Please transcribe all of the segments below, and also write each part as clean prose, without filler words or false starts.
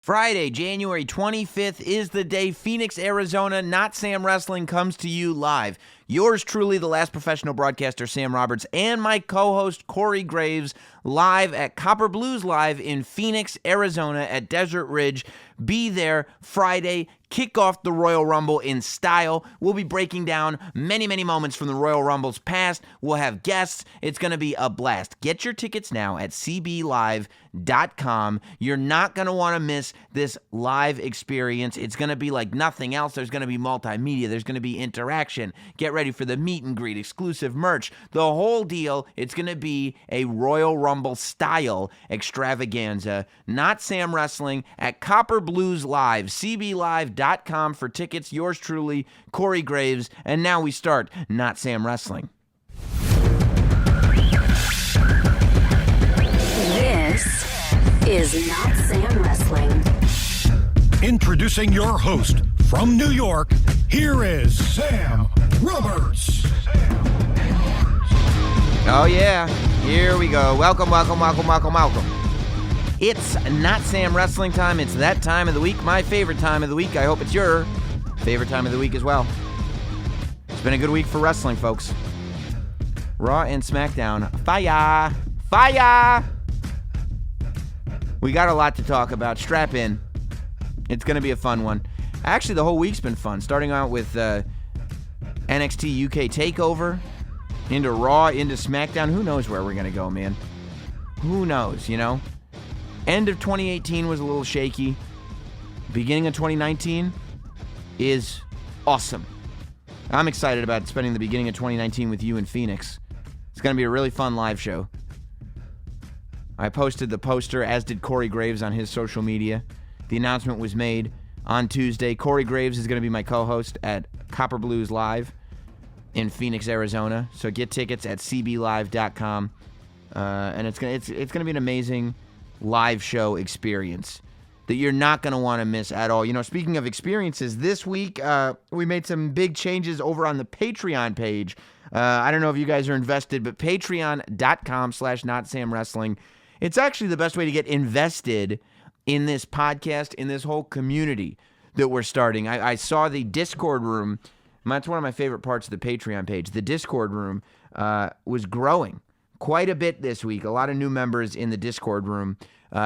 Friday, January 25th is the day Phoenix, Arizona, Notsam Wrestling comes to you live. Yours truly, the last professional broadcaster, Sam Roberts, and my co-host, Corey Graves, live at Copper Blues Live in Phoenix, Arizona at Desert Ridge. Be there Friday. Kick off the Royal Rumble in style. We'll be breaking down many, many moments from the Royal Rumble's past. We'll have guests. It's going to be a blast. Get your tickets now at cblive.com. You're not going to want to miss this live experience. It's going to be like nothing else. There's going to be multimedia. There's going to be interaction. Get ready for the meet and greet, exclusive merch, the whole deal. It's going to be a Royal Rumble style extravaganza. Notsam Wrestling at Copper Blues Live, cblive.com for tickets. Yours truly, Corey Graves. And now we start Notsam Wrestling. This is Notsam Wrestling. Introducing your host from New York, here is Sam Roberts. Oh yeah, here we go. Welcome. It's Notsam Wrestling time. It's that time of the week, my favorite time of the week. I hope it's your favorite time of the week as well. It's been a good week for wrestling, folks. Raw and SmackDown. Fire! We got a lot to talk about. Strap in. It's going to be a fun one. Actually, the whole week's been fun. Starting out with NXT UK TakeOver, into Raw, into SmackDown. Who knows where we're going to go, man? Who knows, you know? End of 2018 was a little shaky. Beginning of 2019 is awesome. I'm excited about spending the beginning of 2019 with you in Phoenix. It's going to be a really fun live show. I posted the poster, as did Corey Graves, on his social media. The announcement was made on Tuesday. Corey Graves is going to be my co-host at Copper Blues Live in Phoenix, Arizona. So get tickets at cblive.com. And it's going to be an amazing live show experience that you're not going to want to miss at all. You know, speaking of experiences, this week we made some big changes over on the Patreon page. I don't know if you guys are invested, but patreon.com/NotSamWrestling. It's actually the best way to get invested in this podcast, in this whole community that we're starting. I saw the Discord room. That's one of my favorite parts of the Patreon page. The Discord room was growing quite a bit this week. A lot of new members in the Discord room,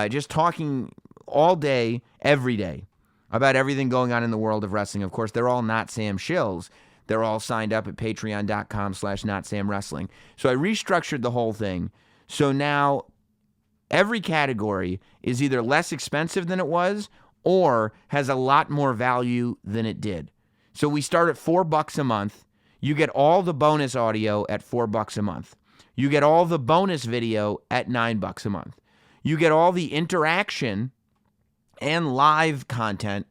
just talking all day, every day, about everything going on in the world of wrestling. Of course, they're all Not Sam shills. They're all signed up at patreon.com/NotSamWrestling. So I restructured the whole thing. So now every category is either less expensive than it was or has a lot more value than it did. So we start at $4 a month. You get all the bonus audio at $4 a month. You get all the bonus video at $9 a month. You get all the interaction and live content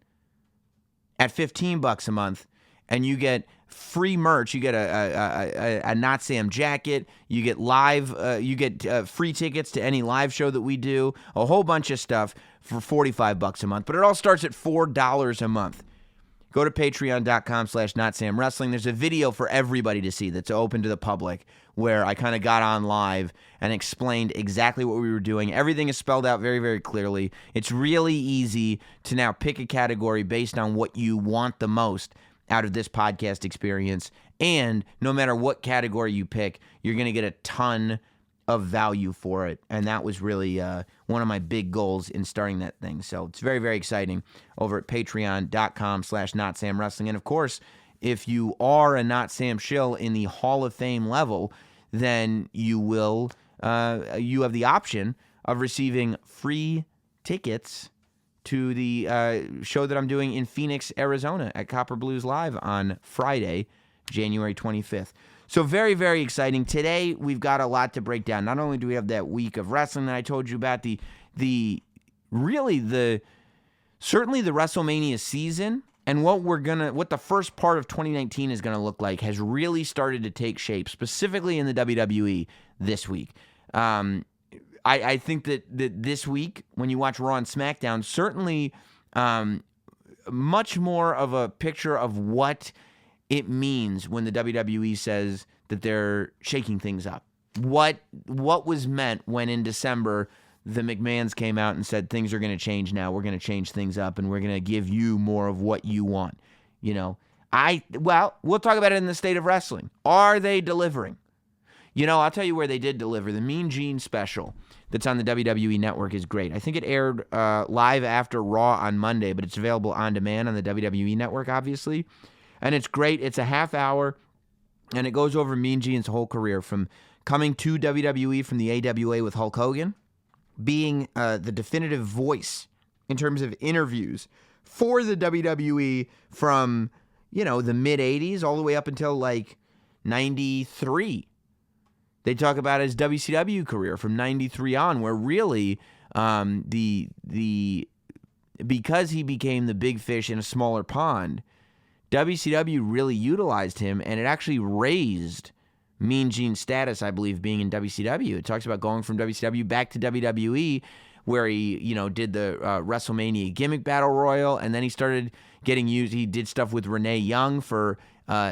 at $15 a month. And you get free merch. You get a Not Sam jacket. You get live. You get free tickets to any live show that we do. A whole bunch of stuff for $45 a month. But it all starts at $4 a month. Go to patreon.com/NotSamWrestling. There's a video for everybody to see that's open to the public where I kind of got on live and explained exactly what we were doing. Everything is spelled out very, very clearly. It's really easy to now pick a category based on what you want the most out of this podcast experience. And no matter what category you pick, you're going to get a ton of value for it. And that was really one of my big goals in starting that thing. So it's very, very exciting over at patreon.com/NotSamWrestling. And of course, if you are a Not Sam shill in the Hall of Fame level, then you will you have the option of receiving free tickets to the show that I'm doing in Phoenix, Arizona at Copper Blues Live on Friday, January 25th. So very, very exciting. Today, we've got a lot to break down. Not only do we have that week of wrestling that I told you about, certainly the WrestleMania season and what the first part of 2019 is gonna look like has really started to take shape, specifically in the WWE this week. I think that this week, when you watch Raw and SmackDown, certainly much more of a picture of what it means when the WWE says that they're shaking things up. What was meant when in December the McMahons came out and said things are going to change now. We're going to change things up, and we're going to give you more of what you want. We'll talk about it in the state of wrestling. Are they delivering? I'll tell you where they did deliver. The Mean Gene special that's on the WWE Network is great. I think it aired live after Raw on Monday, but it's available on demand on the WWE Network, obviously. And it's great. It's a half hour, and it goes over Mean Gene's whole career, from coming to WWE from the AWA with Hulk Hogan, being the definitive voice in terms of interviews for the WWE from, the mid-'80s all the way up until, 93. They talk about his WCW career from 93 on, where really because he became the big fish in a smaller pond, WCW really utilized him, and it actually raised Mean Gene's status, I believe, being in WCW. It talks about going from WCW back to WWE, where he, did the WrestleMania gimmick battle royal, and then he started getting used. He did stuff with Renee Young for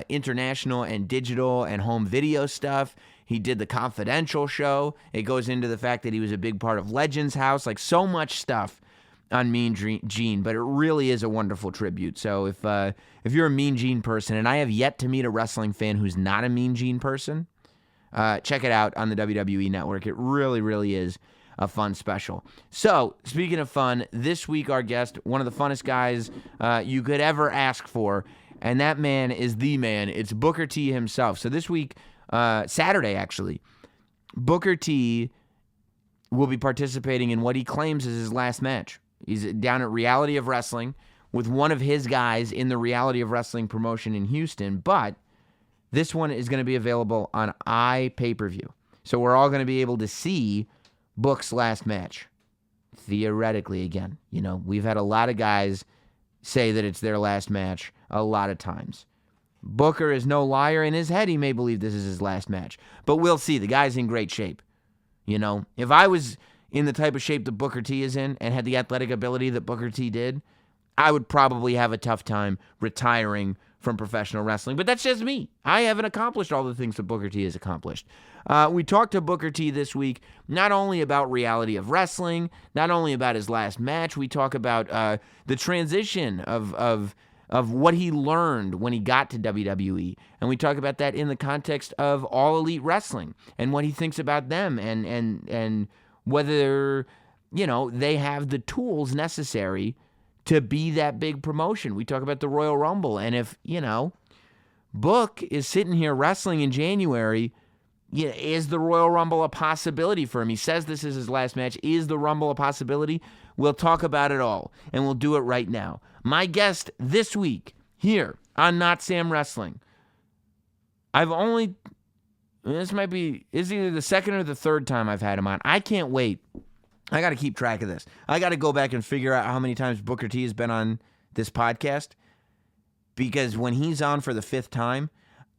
international and digital and home video stuff. He did the Confidential show. It goes into the fact that he was a big part of Legends House, so much stuff on Mean Gene, but it really is a wonderful tribute. So if you're a Mean Gene person, and I have yet to meet a wrestling fan who's not a Mean Gene person, check it out on the WWE Network. It really, really is a fun special. So, speaking of fun, this week our guest, one of the funnest guys you could ever ask for, and that man is the man. It's Booker T himself. So this week, Saturday actually, Booker T will be participating in what he claims is his last match. He's down at Reality of Wrestling with one of his guys in the Reality of Wrestling promotion in Houston, but this one is going to be available on iPay-per-view. So we're all going to be able to see Book's last match. Theoretically, again. We've had a lot of guys say that it's their last match a lot of times. Booker is no liar. In his head, he may believe this is his last match. But we'll see. The guy's in great shape. If I was in the type of shape that Booker T is in and had the athletic ability that Booker T did, I would probably have a tough time retiring from professional wrestling. But that's just me. I haven't accomplished all the things that Booker T has accomplished. We talked to Booker T this week, not only about Reality of Wrestling, not only about his last match. We talk about the transition of what he learned when he got to WWE. And we talk about that in the context of All Elite Wrestling and what he thinks about them and whether, they have the tools necessary to be that big promotion. We talk about the Royal Rumble. And if, Book is sitting here wrestling in January, is the Royal Rumble a possibility for him? He says this is his last match. Is the Rumble a possibility? We'll talk about it all, and we'll do it right now. My guest this week here on Notsam Wrestling. It's either the second or the third time I've had him on. I can't wait. I got to keep track of this. I got to go back and figure out how many times Booker T has been on this podcast, because when he's on for the 5th time,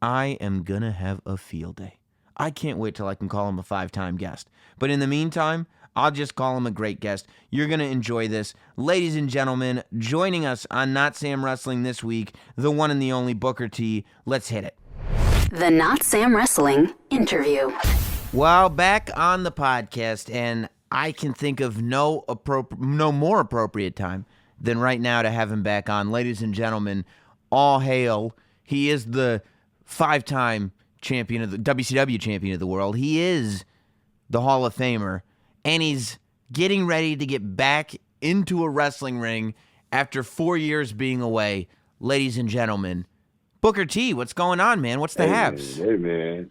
I am going to have a field day. I can't wait till I can call him a 5-time guest. But in the meantime, I'll just call him a great guest. You're going to enjoy this. Ladies and gentlemen, joining us on Not Sam Wrestling this week, the one and the only Booker T. Let's hit it. The Not Sam Wrestling interview. Well, back on the podcast, and I can think of no more appropriate time than right now to have him back on. Ladies and gentlemen, all hail. He is the 5-time champion of the WCW champion of the world. He is the Hall of Famer, and he's getting ready to get back into a wrestling ring after 4 years being away. Ladies and gentlemen, Booker T, what's going on, man? What's the haps? Hey, man.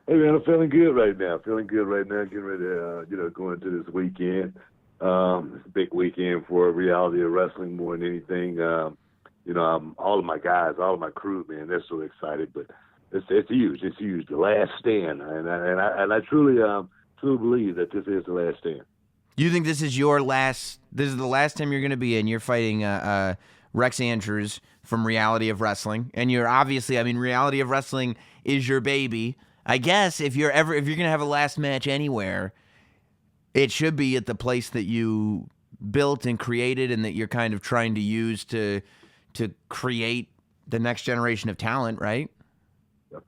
I'm feeling good right now. Getting ready to, go into this weekend. It's a big weekend for Reality of Wrestling more than anything. All of my guys, all of my crew, man, they're so excited. But it's huge. It's huge. The last stand, and I truly believe that this is the last stand. You think this is This is the last time you're going to be in? You're fighting Rex Andrews from Reality of Wrestling, and you're obviously, Reality of Wrestling is your baby. I guess if you're going to have a last match anywhere, it should be at the place that you built and created, and that you're kind of trying to use to create the next generation of talent, right?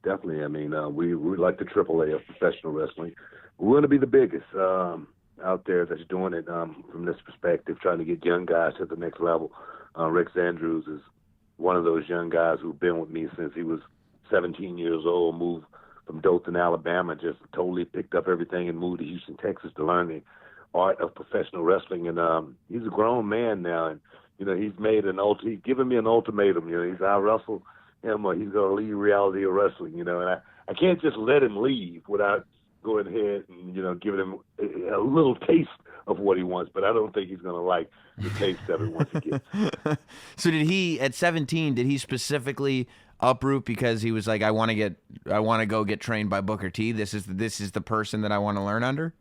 Definitely. We like the AAA of professional wrestling. We're going to be the biggest. out there that's doing it from this perspective, trying to get young guys to the next level. Rex Andrews is one of those young guys who've been with me since he was 17 years old, moved from Dothan, Alabama, just totally picked up everything and moved to Houston, Texas to learn the art of professional wrestling. And he's a grown man now, and he's made he's given me an ultimatum. He's I wrestle him or he's going to leave reality of wrestling. And I can't just let him leave without going ahead and giving him a little taste of what he wants. But I don't think he's going to like the taste of it once he gets it. So did he at 17? Did he specifically uproot because he was like, I want to go get trained by Booker T. This is the person that I want to learn under.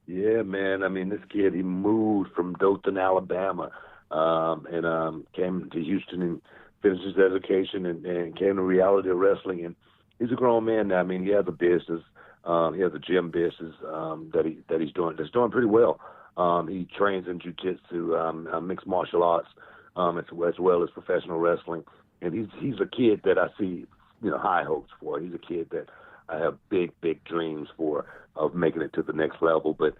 Yeah, man. I mean, this kid, he moved from Dothan, Alabama, and came to Houston and finished his education and came to reality of wrestling. And he's a grown man now. I mean, he has a business. He has a gym business that he's doing. That's doing pretty well. He trains in jiu-jitsu, mixed martial arts, as well as professional wrestling. And he's a kid that I see, high hopes for. He's a kid that I have big, big dreams for of making it to the next level. But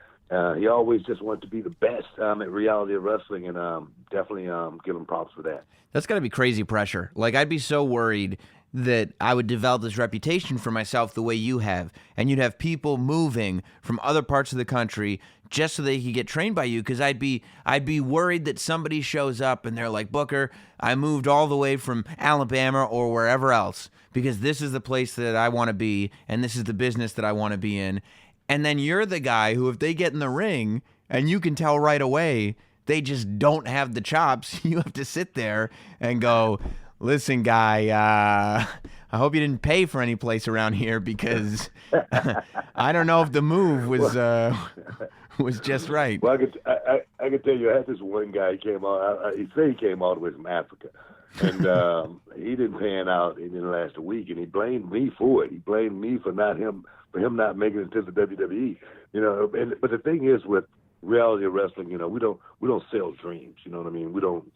he always just wanted to be the best at reality of wrestling, and definitely give him props for that. That's got to be crazy pressure. Like, I'd be so worried that I would develop this reputation for myself the way you have, and you'd have people moving from other parts of the country just so they could get trained by you, because I'd be worried that somebody shows up and they're like, Booker, I moved all the way from Alabama or wherever else because this is the place that I want to be and this is the business that I want to be in. And then you're the guy who, if they get in the ring and you can tell right away they just don't have the chops, you have to sit there and go, listen, guy, I hope you didn't pay for any place around here because I don't know if the move was just right. Well, I could tell you, I had this one guy. He came out. He said he came all the way from Africa, and he didn't pan out. It didn't last a week, and he blamed me for it. He blamed me for him not making it to the WWE. But the thing is, with reality of wrestling, we don't sell dreams. You know what I mean? We don't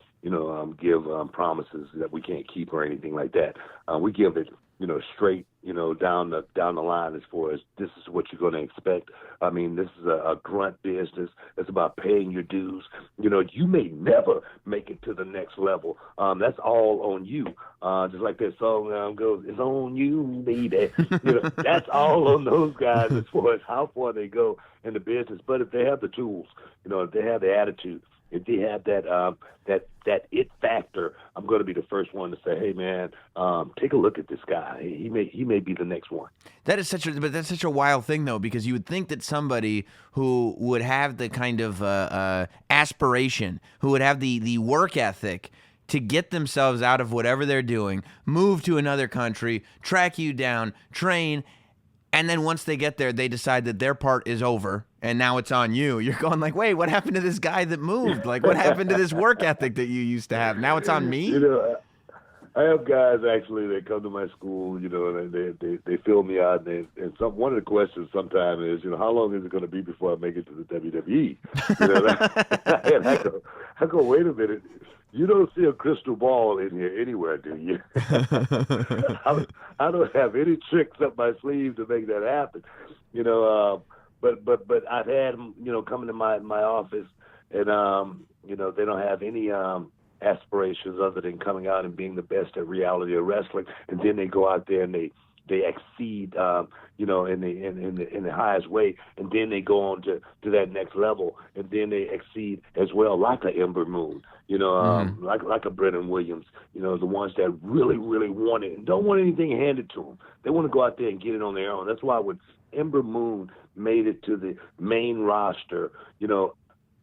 give promises that we can't keep or anything like that. We give it straight down the line as far as this is what you're going to expect. I mean, this is a grunt business. It's about paying your dues. You may never make it to the next level. That's all on you. Just like that song goes, it's on you, baby. That's all on those guys as far as how far they go in the business. But if they have the tools, if they have the attitude, if they have that it factor, I'm going to be the first one to say, "Hey, man, take a look at this guy. He may be the next one." That's such a wild thing, though, because you would think that somebody who would have the kind of aspiration, who would have the work ethic to get themselves out of whatever they're doing, move to another country, track you down, train, and then once they get there, they decide that their part is over. And now it's on you. You're going like, wait, what happened to this guy that moved? Like, what happened to this work ethic that you used to have? Now it's on me? I have guys actually that come to my school, and they fill me out. And one of the questions sometimes is, how long is it going to be before I make it to the WWE? And I go, wait a minute. You don't see a crystal ball in here anywhere, do you? I don't have any tricks up my sleeve to make that happen, But I've had them, come into my office, and they don't have any aspirations other than coming out and being the best at reality of wrestling, and then they go out there and they exceed, in the highest way, and then they go on to that next level, and then they exceed as well, like a Ember Moon, like a Brennan Williams, the ones that really, really want it and don't want anything handed to them. They want to go out there and get it on their own. That's why when Ember Moon made it to the main roster,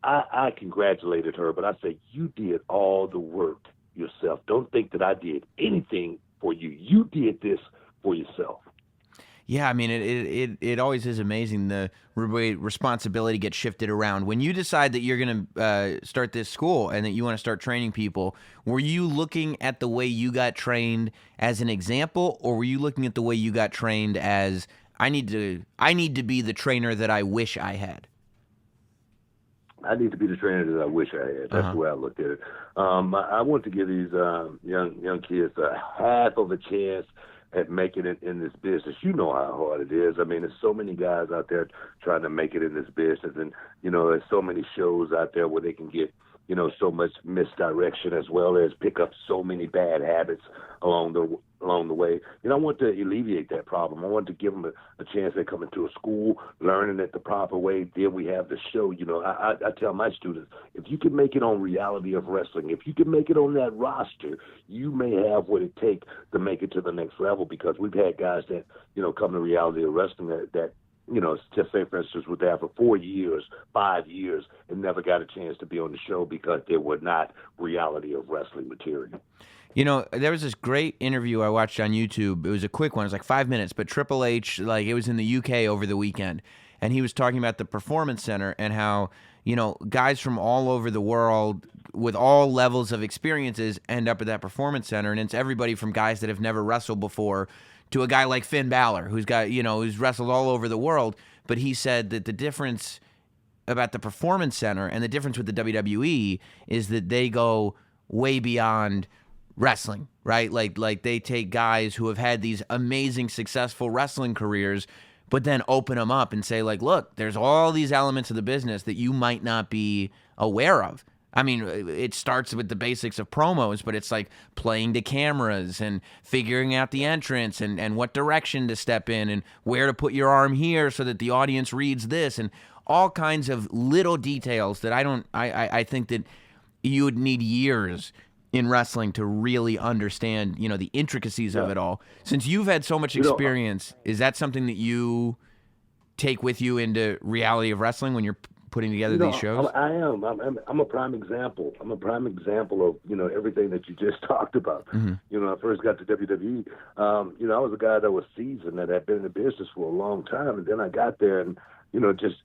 I congratulated her, but I say, you did all the work yourself. Don't think that I did anything for you. You did this for yourself. Yeah, I mean, it always is amazing the way responsibility gets shifted around. When you decide that you're going to start this school and that you want to start training people, were you looking at the way you got trained as an example, or were you looking at the way you got trained as, I need to be the trainer that I wish I had? I need to be the trainer that I wish I had. That's the way I looked at it. I want to give these young kids a half of a chance at making it in this business. You know how hard it is. I mean, there's so many guys out there trying to make it in this business, and there's so many shows out there where they can get so much misdirection, as well as pick up so many bad habits along the way. I want to alleviate that problem. I want to give them a chance to come into a school, learning it the proper way. Then we have the show. I tell my students, if you can make it on Reality of Wrestling, if you can make it on that roster, you may have what it takes to make it to the next level, because we've had guys that, come to Reality of Wrestling that just say, for instance, were there for 4 years, 5 years, and never got a chance to be on the show because they were not Reality of Wrestling material. There was this great interview I watched on YouTube. It was a quick one. It was like 5 minutes, but Triple H, it was in the UK over the weekend, and he was talking about the Performance Center and how, guys from all over the world with all levels of experiences end up at that Performance Center, and it's everybody from guys that have never wrestled before to a guy like Finn Balor, who's wrestled all over the world. But he said that the difference about the Performance Center and the difference with the WWE is that they go way beyond wrestling, right? Like they take guys who have had these amazing, successful wrestling careers, but then open them up and say, look, there's all these elements of the business that you might not be aware of. I mean, it starts with the basics of promos, but it's like playing to cameras and figuring out the entrance and what direction to step in and where to put your arm here so that the audience reads this, and all kinds of little details that I think that you would need years in wrestling to really understand, the intricacies of it all. Since you've had so much experience, is that something that you take with you into Reality of Wrestling when you're putting together these shows? I am. I'm a prime example. I'm a prime example of, everything that you just talked about. Mm-hmm. I first got to WWE, I was a guy that was seasoned, that had been in the business for a long time. And then I got there and,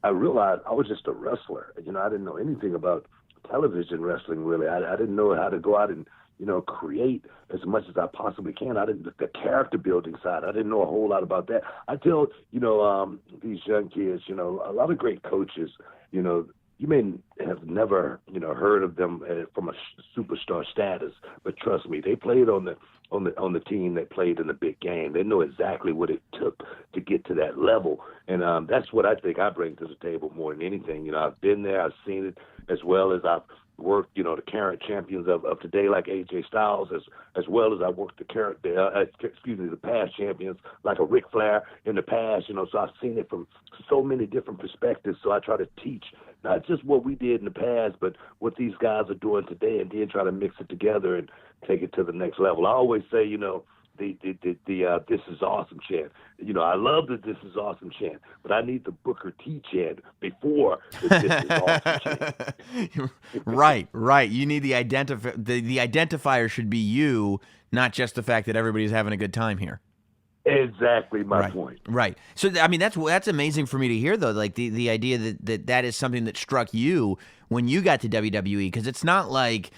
I realized I was just a wrestler. I didn't know anything about television wrestling, really. I didn't know how to go out and, create as much as I possibly can. I didn't, the character building side, I didn't know a whole lot about that. I tell, these young kids, a lot of great coaches, you may have never, heard of them from a superstar status, but trust me, they played on the team that played in the big game. They know exactly what it took to get to that level, and that's what I think I bring to the table more than anything. I've been there, I've seen it, as well as I've worked, the current champions of today, like AJ Styles, as well as I worked the past champions like a Ric Flair in the past, so I've seen it from so many different perspectives. So I try to teach not just what we did in the past, but what these guys are doing today, and then try to mix it together and take it to the next level. I always say, the This Is Awesome chant. I love the This Is Awesome chant, but I need the Booker T chant before the This Is Awesome chant. Right. You need the identifier should be you, not just the fact that everybody's having a good time here. Exactly my point. Right. So I mean, that's amazing for me to hear, though. Like the idea that is something that struck you when you got to WWE, because it's not like,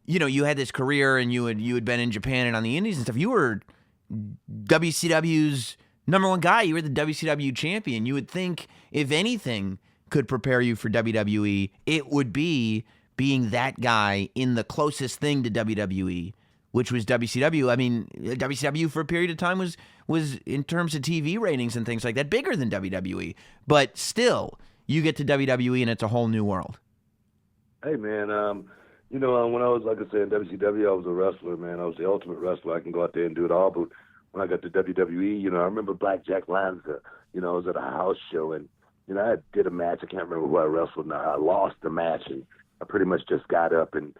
you had this career and you had been in Japan and on the Indies and stuff. You were WCW's number one guy. You were the WCW champion. You would think if anything could prepare you for WWE, it would be being that guy in the closest thing to WWE, which was WCW. I mean, WCW for a period of time was in terms of TV ratings and things like that, bigger than WWE. But still, you get to WWE and it's a whole new world. Hey, man, when I was, like I said, in WCW, I was a wrestler, man. I was the ultimate wrestler. I can go out there and do it all. But when I got to WWE, I remember Blackjack Lanza. I was at a house show, and, I did a match. I can't remember who I wrestled now. I lost the match, and I pretty much just got up and,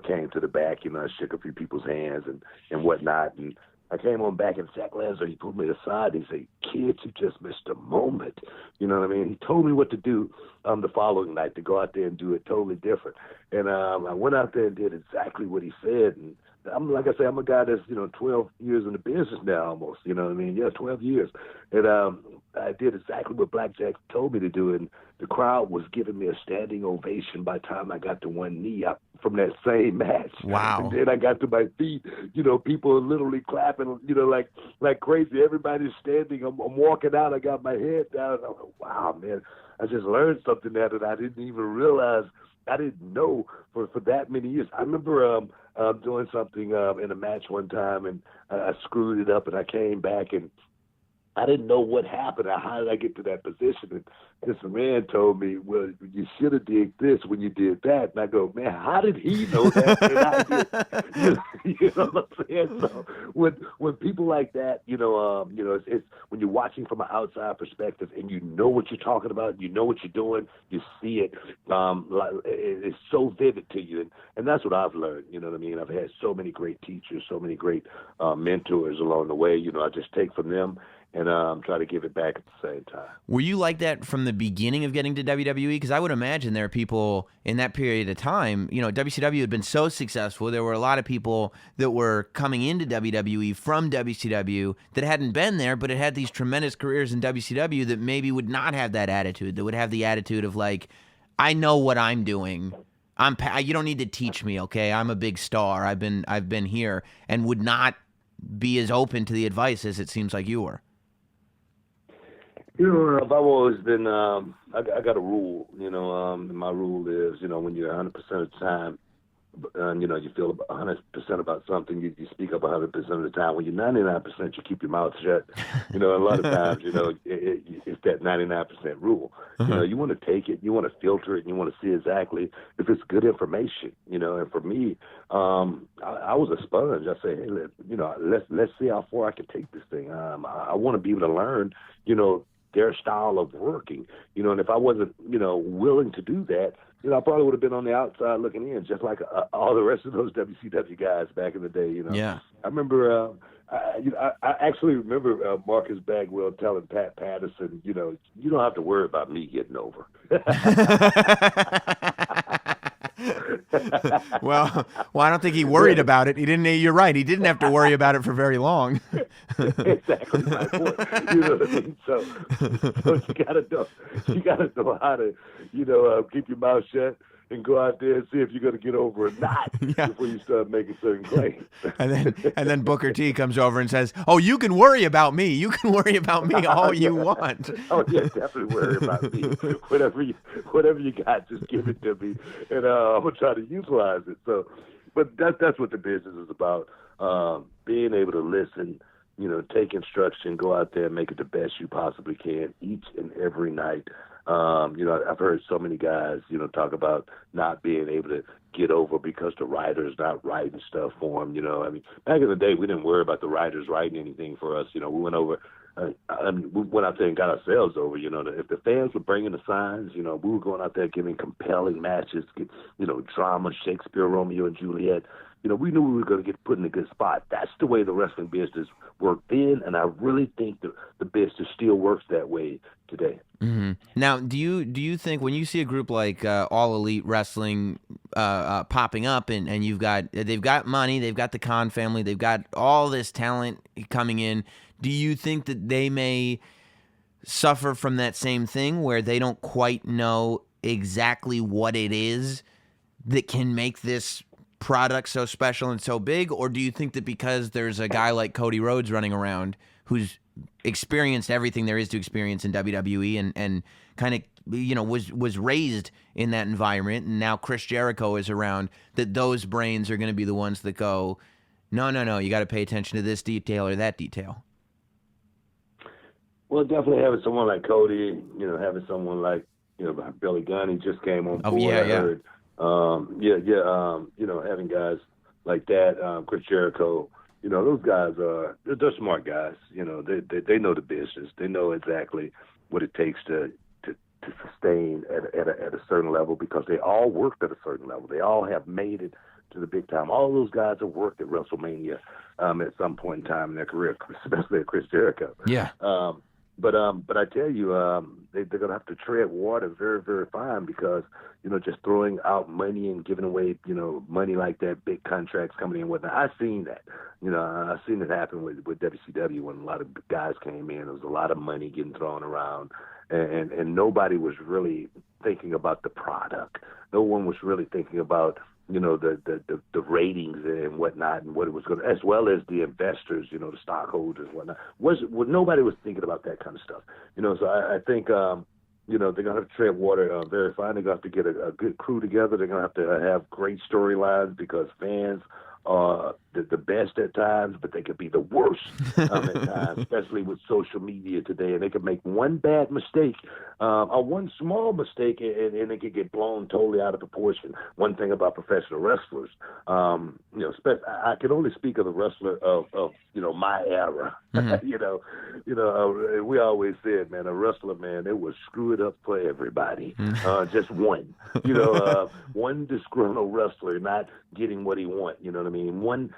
came to the back. I shook a few people's hands and whatnot. And I came on back, and Jack Lanza, he pulled me aside. He said, "Kid, you just missed a moment." You know what I mean? He told me what to do the following night, to go out there and do it totally different. And I went out there and did exactly what he said. And I'm, like I say, I'm a guy that's, 12 years in the business now almost. You know what I mean? Yeah, 12 years. And I did exactly what Blackjack told me to do. And the crowd was giving me a standing ovation by the time I got to one knee up from that same match. Wow. And then I got to my feet, people are literally clapping, like crazy. Everybody's standing. I'm walking out. I got my head down. I'm like, wow, man, I just learned something that I didn't even realize. I didn't know for that many years. I remember doing something in a match one time, and I screwed it up, and I came back, and I didn't know what happened. How did I get to that position? And this man told me, well, you should have did this when you did that. And I go, man, how did he know that? And I did. You know what I'm saying? So when people like that, it's when you're watching from an outside perspective and you know what you're talking about, you know what you're doing, you see it, it's so vivid to you. And that's what I've learned. You know what I mean? I've had so many great teachers, so many great mentors along the way. I just take from them and try to give it back at the same time. Were you like that from the beginning of getting to WWE? Because I would imagine there are people in that period of time, WCW had been so successful, there were a lot of people that were coming into WWE from WCW that hadn't been there, but had these tremendous careers in WCW that maybe would not have that attitude, that would have the attitude of like, I know what I'm doing. You don't need to teach me, okay? I'm a big star. I've been here, and would not be as open to the advice as it seems like you were. I've always been, I got a rule, and my rule is, when you're 100% of the time, you feel 100% about something, you speak up 100% of the time. When you're 99%, you keep your mouth shut. A lot of times, it's that 99% rule. You want to take it, you want to filter it, and you want to see exactly if it's good information. And for me, I was a sponge. I say, hey, let's see how far I can take this thing. I want to be able to learn, their style of working, and if I wasn't, willing to do that, I probably would have been on the outside looking in, just like all the rest of those WCW guys back in the day, Yeah. I remember, I actually remember Marcus Bagwell telling Pat Patterson, you don't have to worry about me getting over. Well, I don't think he worried about it. He didn't. You're right. He didn't have to worry about it for very long. Exactly my point. You know what I mean? So you gotta know how to, keep your mouth shut and go out there and see if you're going to get over or not before you start making certain claims. And then Booker T comes over and says, "Oh, you can worry about me. You can worry about me all you want." Oh yeah, definitely worry about me. Whatever you got, just give it to me, and I'm gonna try to utilize it. So, but that's what the business is about. Being able to listen, take instruction, go out there and make it the best you possibly can each and every night. I've heard so many guys, talk about not being able to get over because the writer's not writing stuff for them. Back in the day, we didn't worry about the writers writing anything for us. We went over, we went out there and got ourselves over. If the fans were bringing the signs, we were going out there giving compelling matches, drama, Shakespeare, Romeo and Juliet. We knew we were going to get put in a good spot. That's the way the wrestling business worked then, and I really think the business still works that way today. Mm-hmm. Now, do you think when you see a group like All Elite Wrestling popping up, and they've got money, they've got the Khan family, they've got all this talent coming in, do you think that they may suffer from that same thing where they don't quite know exactly what it is that can make this product so special and so big? Or do you think that because there's a guy like Cody Rhodes running around who's experienced everything there is to experience in WWE and kind of was raised in that environment, and now Chris Jericho is around, that those brains are going to be the ones that go, no, you got to pay attention to this detail or that detail? Well, definitely having someone like Cody, having someone like Billy Gunn, he just came on board. I heard. Having guys like that, Chris Jericho, those guys they're smart guys. They know the business. They know exactly what it takes to sustain at a certain level, because they all worked at a certain level. They all have made it to the big time. All those guys have worked at WrestleMania at some point in time in their career, especially at Chris Jericho. Yeah. But I tell you, they're going to have to tread water very, very fine, because, just throwing out money and giving away, money like that, big contracts coming in and whatnot. I've seen that. I've seen it happen with WCW when a lot of guys came in. There was a lot of money getting thrown around, and nobody was really thinking about the product. No one was really thinking about, the ratings and whatnot, and what it was going to, as well as the investors, the stockholders and whatnot. Nobody was thinking about that kind of stuff. So I think, they're going to have to tread water very fine. They're going to have to get a good crew together. They're going to have great storylines because fans are the best at times, but they could be the worst at times, especially with social media today. And they could make one bad mistake, or one small mistake, and it could get blown totally out of proportion. One thing about professional wrestlers, I can only speak of the wrestler of my era. We always said, man, a wrestler, man, it was screw it up for everybody. Just one, one disgruntled wrestler not getting what he wants. You know what I mean? One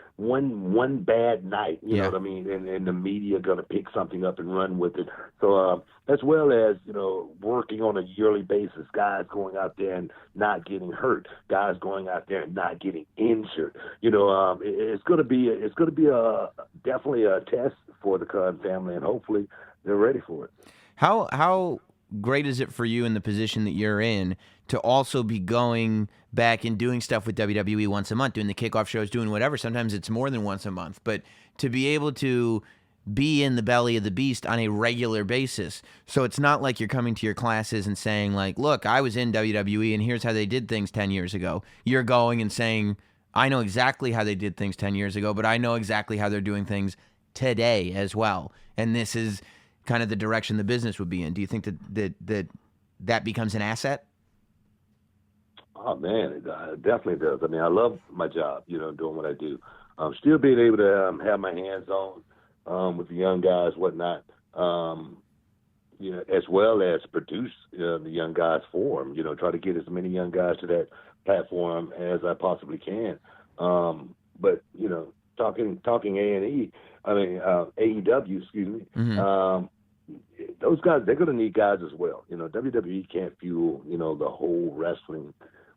bad night. You know what I mean? And the media gonna pick something up and run with it. So as well as working on a yearly basis, guys going out there and not getting hurt, guys going out there and not getting injured. It's gonna be definitely a test for the Khan family, and hopefully they're ready for it. How great is it for you in the position that you're in to also be going back and doing stuff with WWE once a month, doing the kickoff shows, doing whatever? Sometimes it's more than once a month, but to be able to be in the belly of the beast on a regular basis. So it's not like you're coming to your classes and saying like, look, I was in WWE and here's how they did things 10 years ago. You're going and saying, I know exactly how they did things 10 years ago, but I know exactly how they're doing things today as well. And this is kind of the direction the business would be in. Do you think that becomes an asset? Oh, man, it definitely does. I mean, I love my job, doing what I do. Still being able to have my hands on with the young guys, whatnot, as well as produce the young guys for them, try to get as many young guys to that platform as I possibly can. But, talking A&E, I mean, AEW, excuse me, Mm-hmm. Those guys, they're going to need guys as well. WWE can't fuel, the whole wrestling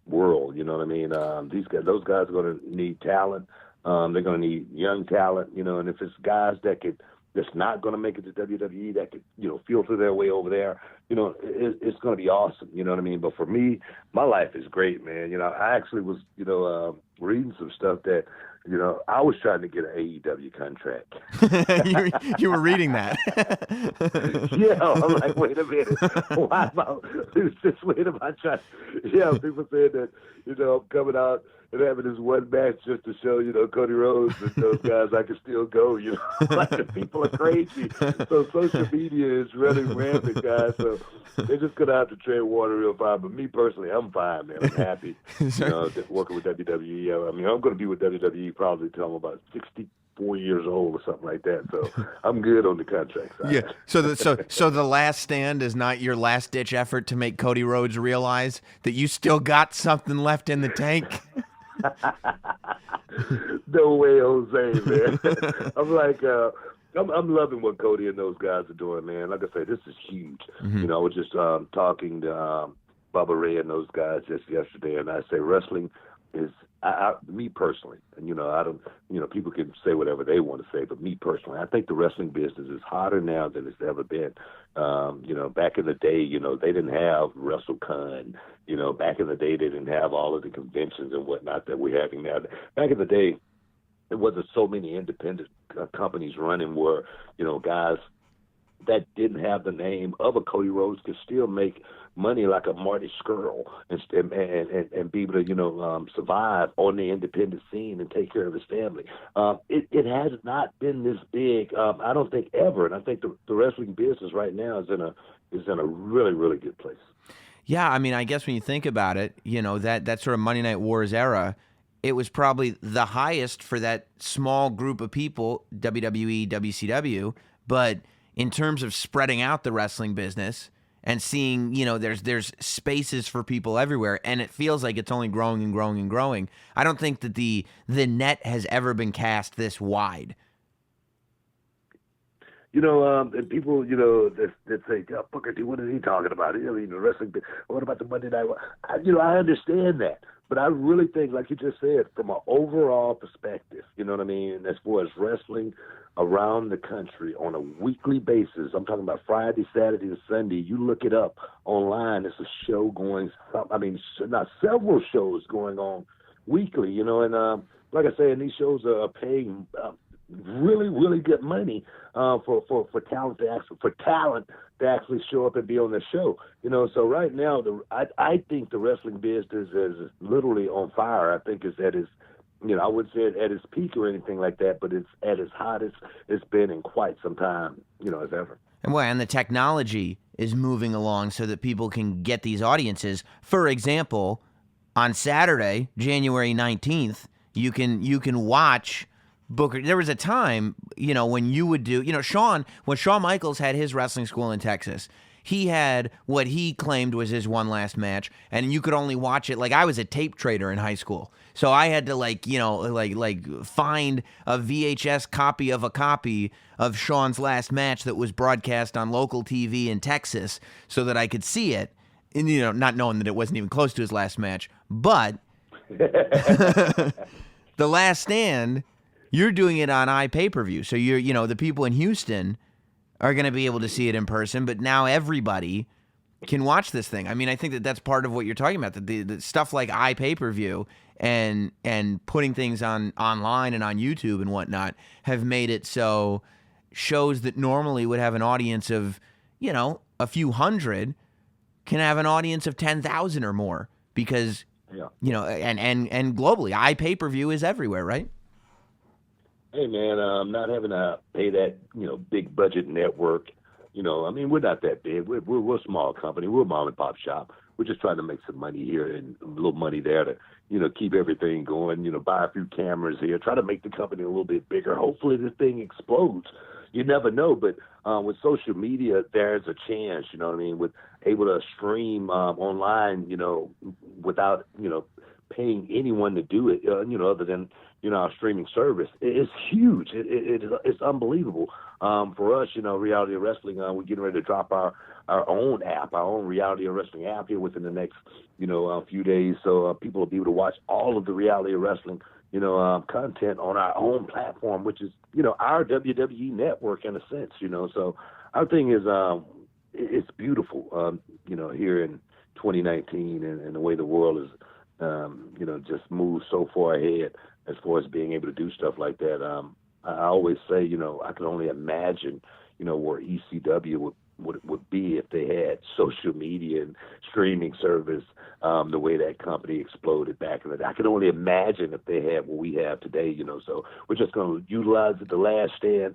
world. You know what I mean? Those guys are going to need talent. They're going to need young talent, and if it's guys that's not going to make it to WWE that could, filter their way over there, it's going to be awesome. You know what I mean? But for me, my life is great, man. I actually was, reading some stuff that, I was trying to get an AEW contract. you were reading that. Yeah, I'm like, wait a minute. Why am I trying? Yeah, people saying that, I'm coming out and having this one match just to show, Cody Rhodes and those guys I can still go, like the people are crazy. So social media is running rampant, guys. So they're just going to have to tread water real fine. But me personally, I'm fine, man. I'm happy, working with WWE. I mean, I'm going to be with WWE probably till I'm about 64 years old or something like that. So I'm good on the contract side. Yeah. So the last stand is not your last ditch effort to make Cody Rhodes realize that you still got something left in the tank. No way, Jose, man. I'm like, I'm loving what Cody and those guys are doing, man. Like I said, this is huge. Mm-hmm. I was just talking to Bubba Ray and those guys just yesterday, and I say wrestling is, me personally, and I don't, people can say whatever they want to say, but me personally, I think the wrestling business is hotter now than it's ever been. Back in the day, they didn't have WrestleCon. Back in the day, they didn't have all of the conventions and whatnot that we're having now. Back in the day, there wasn't so many independent companies running where, guys that didn't have the name of a Cody Rhodes could still make money like a Marty Scurll and be able to, survive on the independent scene and take care of his family. It has not been this big, I don't think ever. And I think the wrestling business right now is in a really, really good place. Yeah, I mean, I guess when you think about it, that sort of Monday Night Wars era, it was probably the highest for that small group of people, WWE, WCW. But in terms of spreading out the wrestling business and seeing, there's spaces for people everywhere, and it feels like it's only growing and growing and growing. I don't think that the net has ever been cast this wide. And people, that say, Booker T, what is he talking about? The wrestling, what about the Monday Night? I understand that. But I really think, like you just said, from an overall perspective, what I mean, as far as wrestling around the country on a weekly basis, I'm talking about Friday, Saturday, and Sunday, you look it up online, it's a show going, not several shows going on weekly, and like I say, and these shows are paying really, really good money for talent to actually show up and be on the show. So right now, I think the wrestling business is literally on fire. I think it's at its, I wouldn't say it at its peak or anything like that, but it's at its hottest it's been in quite some time, as ever. And the technology is moving along so that people can get these audiences. For example, on Saturday, January 19th, you can watch Booker. There was a time, when you would do, when Shawn Michaels had his wrestling school in Texas, he had what he claimed was his one last match, and you could only watch it. Like, I was a tape trader in high school, so I had to find a VHS copy of a copy of Shawn's last match that was broadcast on local TV in Texas so that I could see it, and, not knowing that it wasn't even close to his last match. But The Last Stand, you're doing it on iPay-per-view, so the people in Houston are going to be able to see it in person, but now everybody can watch this thing. I mean, I think that that's part of what you're talking about, that the stuff like iPay-per-view and putting things online and on YouTube and whatnot have made it so shows that normally would have an audience of, a few hundred can have an audience of 10,000 or more because, and globally, iPay-per-view is everywhere, right? Hey, man, not having to pay that, big budget network. We're not that big. We're a small company. We're a mom and pop shop. We're just trying to make some money here and a little money there to, keep everything going, buy a few cameras here, try to make the company a little bit bigger. Hopefully this thing explodes. You never know, but with social media, there's a chance, with able to stream online, without, paying anyone to do it, other than, our streaming service. It's huge. It's unbelievable. For us, Reality of Wrestling, we're getting ready to drop our own app, our own Reality of Wrestling app here within the next, few days. So people will be able to watch all of the Reality of Wrestling, content on our own platform, which is, our WWE network in a sense, So our thing is, it's beautiful, here in 2019 and the way the world is, just moved so far ahead as far as being able to do stuff like that. I always say, I can only imagine, where ECW would be if they had social media and streaming service, the way that company exploded back in the day. I can only imagine if they had what we have today, So we're just going to utilize it. The Last Stand,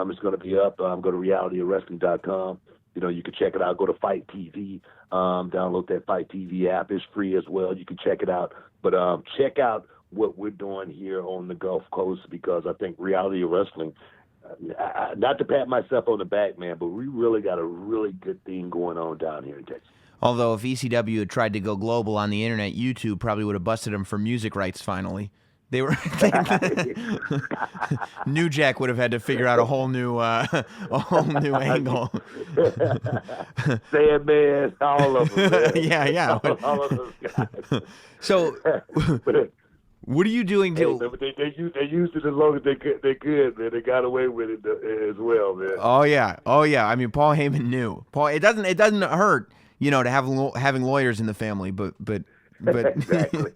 it's going to be up. Go to realityofwrestling.com. You can check it out. Go to Fight TV. Download that Fight TV app. It's free as well. You can check it out. But check out what we're doing here on the Gulf Coast, because I think Reality of Wrestling, not to pat myself on the back, man, but we really got a really good thing going on down here in Texas. Although if ECW had tried to go global on the internet, YouTube probably would have busted them for music rights finally. They were New Jack would have had to figure out a whole new angle. Sandman, all of them. Man. Yeah. All of those guys. So, what are you doing to? Hey, they used it as long as they could, man. They got away with it as well, man. Oh yeah. I mean, Paul Heyman knew. It doesn't hurt, to have having lawyers in the family, but Exactly.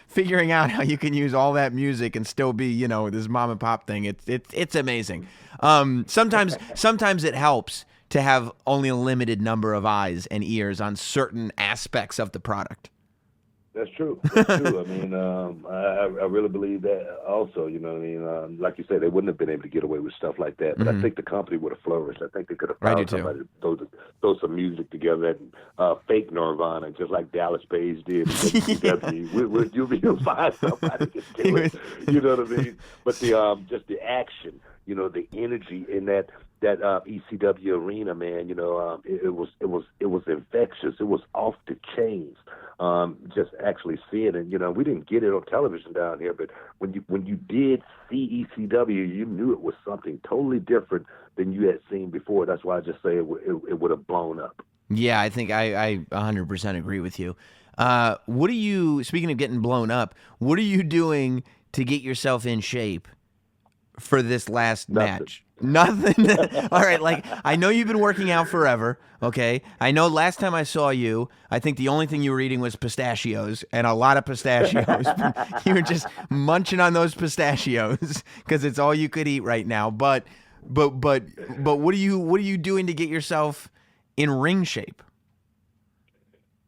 Figuring out how you can use all that music and still be, this mom and pop thing, it's amazing. Sometimes it helps to have only a limited number of eyes and ears on certain aspects of the product. That's true. I mean, I really believe that also, like you said, they wouldn't have been able to get away with stuff like that. But I think the company would have flourished. I think they could have found somebody to throw some music together and fake Nirvana, just like Dallas Page did. You'll find somebody to do it. You know what I mean? But just the action, the energy in that ECW arena, man, it was infectious. It was off the chains. Just actually seeing it, we didn't get it on television down here, but when you did see ECW, you knew it was something totally different than you had seen before. That's why I just say it would have blown up. Yeah, I think I 100% agree with you. What are you, speaking of getting blown up, what are you doing to get yourself in shape for this last Nothing. match? Nothing. All right, like I know you've been working out forever, okay? I know last time I saw you, I think the only thing you were eating was pistachios and a lot of pistachios. You were just munching on those pistachios because it's all you could eat right now. But what are you doing to get yourself in ring shape?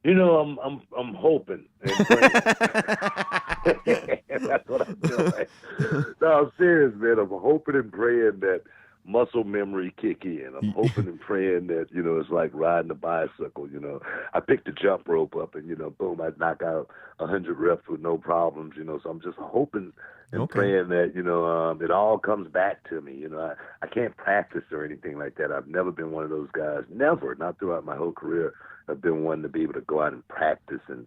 You know, I'm hoping and praying. That's what I'm doing. No, I'm serious, man. I'm hoping and praying that muscle memory kick in. I'm hoping and praying that, you know, it's like riding a bicycle, you know. I picked the jump rope up and, you know, boom, I knock out 100 reps with no problems, you know. So I'm just hoping and praying that, you know, it all comes back to me. You know, I can't practice or anything like that. I've never been one of those guys. Never, not throughout my whole career. I've been one to be able to go out and practice and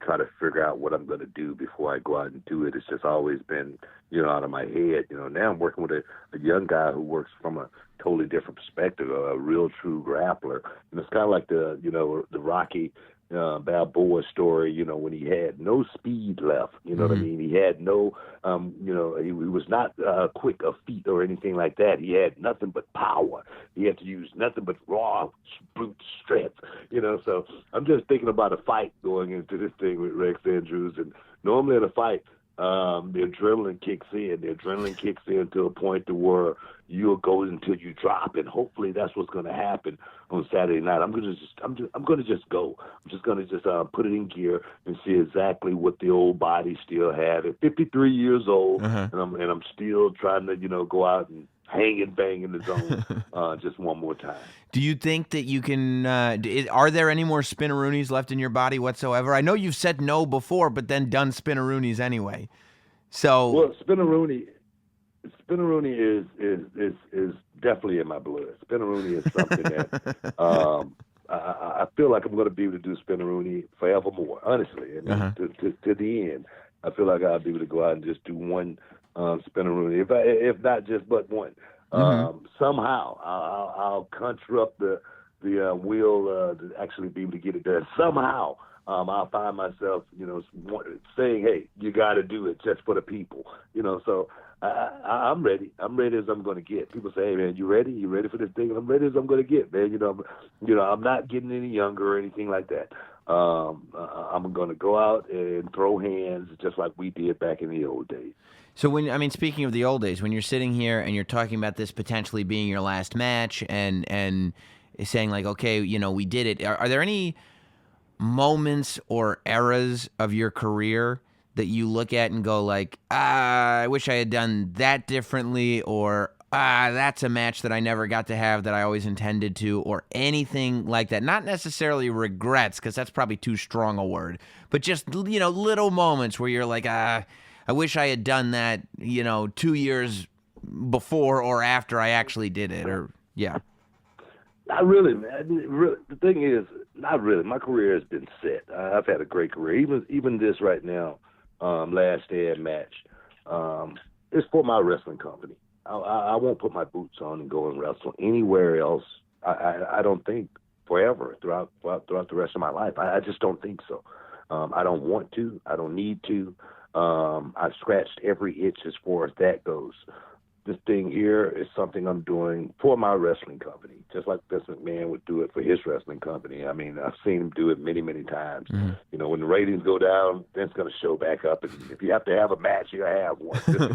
try to figure out what I'm going to do before I go out and do it. It's just always been, you know, out of my head. You know, now I'm working with a young guy who works from a totally different perspective, a real true grappler. And it's kind of like the, you know, the Rocky Balboa story, you know, when he had no speed left, you know what I mean? He had no, you know, he was not quick of feet or anything like that. He had nothing but power. He had to use nothing but raw brute strength, you know. So I'm just thinking about a fight going into this thing with Rex Andrews. And normally in a fight, the adrenaline kicks in. The adrenaline kicks in to a point to where you'll go until you drop, and hopefully that's what's going to happen on Saturday night. I'm going to just go. I'm just going to put it in gear and see exactly what the old body still had at 53 years old, and I'm still trying to, you know, go out and hang and bang in the zone just one more time. Do you think that you can? Are there any more spinneroonies left in your body whatsoever? I know you've said no before, but then done spinneroonies anyway. So well, spinneroonie is definitely in my blood. Spinneroonie is something that I feel like I'm going to be able to do spinneroonie forevermore. Honestly, I mean, to the end, I feel like I'll be able to go out and just do one spinneroonie, if not just but one. Somehow I'll conjure up the will to actually be able to get it done. Somehow I'll find myself, you know, saying, "Hey, you got to do it just for the people," you know. So I'm ready. I'm ready as I'm going to get. People say, "Hey, man, you ready? You ready for this thing?" And I'm ready as I'm going to get, man. You know, I'm not getting any younger or anything like that. I'm going to go out and throw hands just like we did back in the old days. So speaking of the old days, when you're sitting here and you're talking about this potentially being your last match and saying like, okay, you know, we did it. Are there any moments or eras of your career that you look at and go like, I wish I had done that differently, or that's a match that I never got to have that I always intended to, or anything like that? Not necessarily regrets, because that's probably too strong a word, but just, you know, little moments where you're like, I wish I had done that, you know, 2 years before or after I actually did it, or yeah. Not really, man. The thing is, not really. My career has been set. I've had a great career. Even this right now, last stand match, it's for my wrestling company. I won't put my boots on and go and wrestle anywhere else. I don't think forever throughout the rest of my life. I just don't think so. I don't want to. I don't need to. I've scratched every itch as far as that goes. This thing here is something I'm doing for my wrestling company, just like Vince McMahon would do it for his wrestling company. I mean, I've seen him do it many, many times. You know, when the ratings go down, Vince's going to show back up. And if you have to have a match, you have one. Just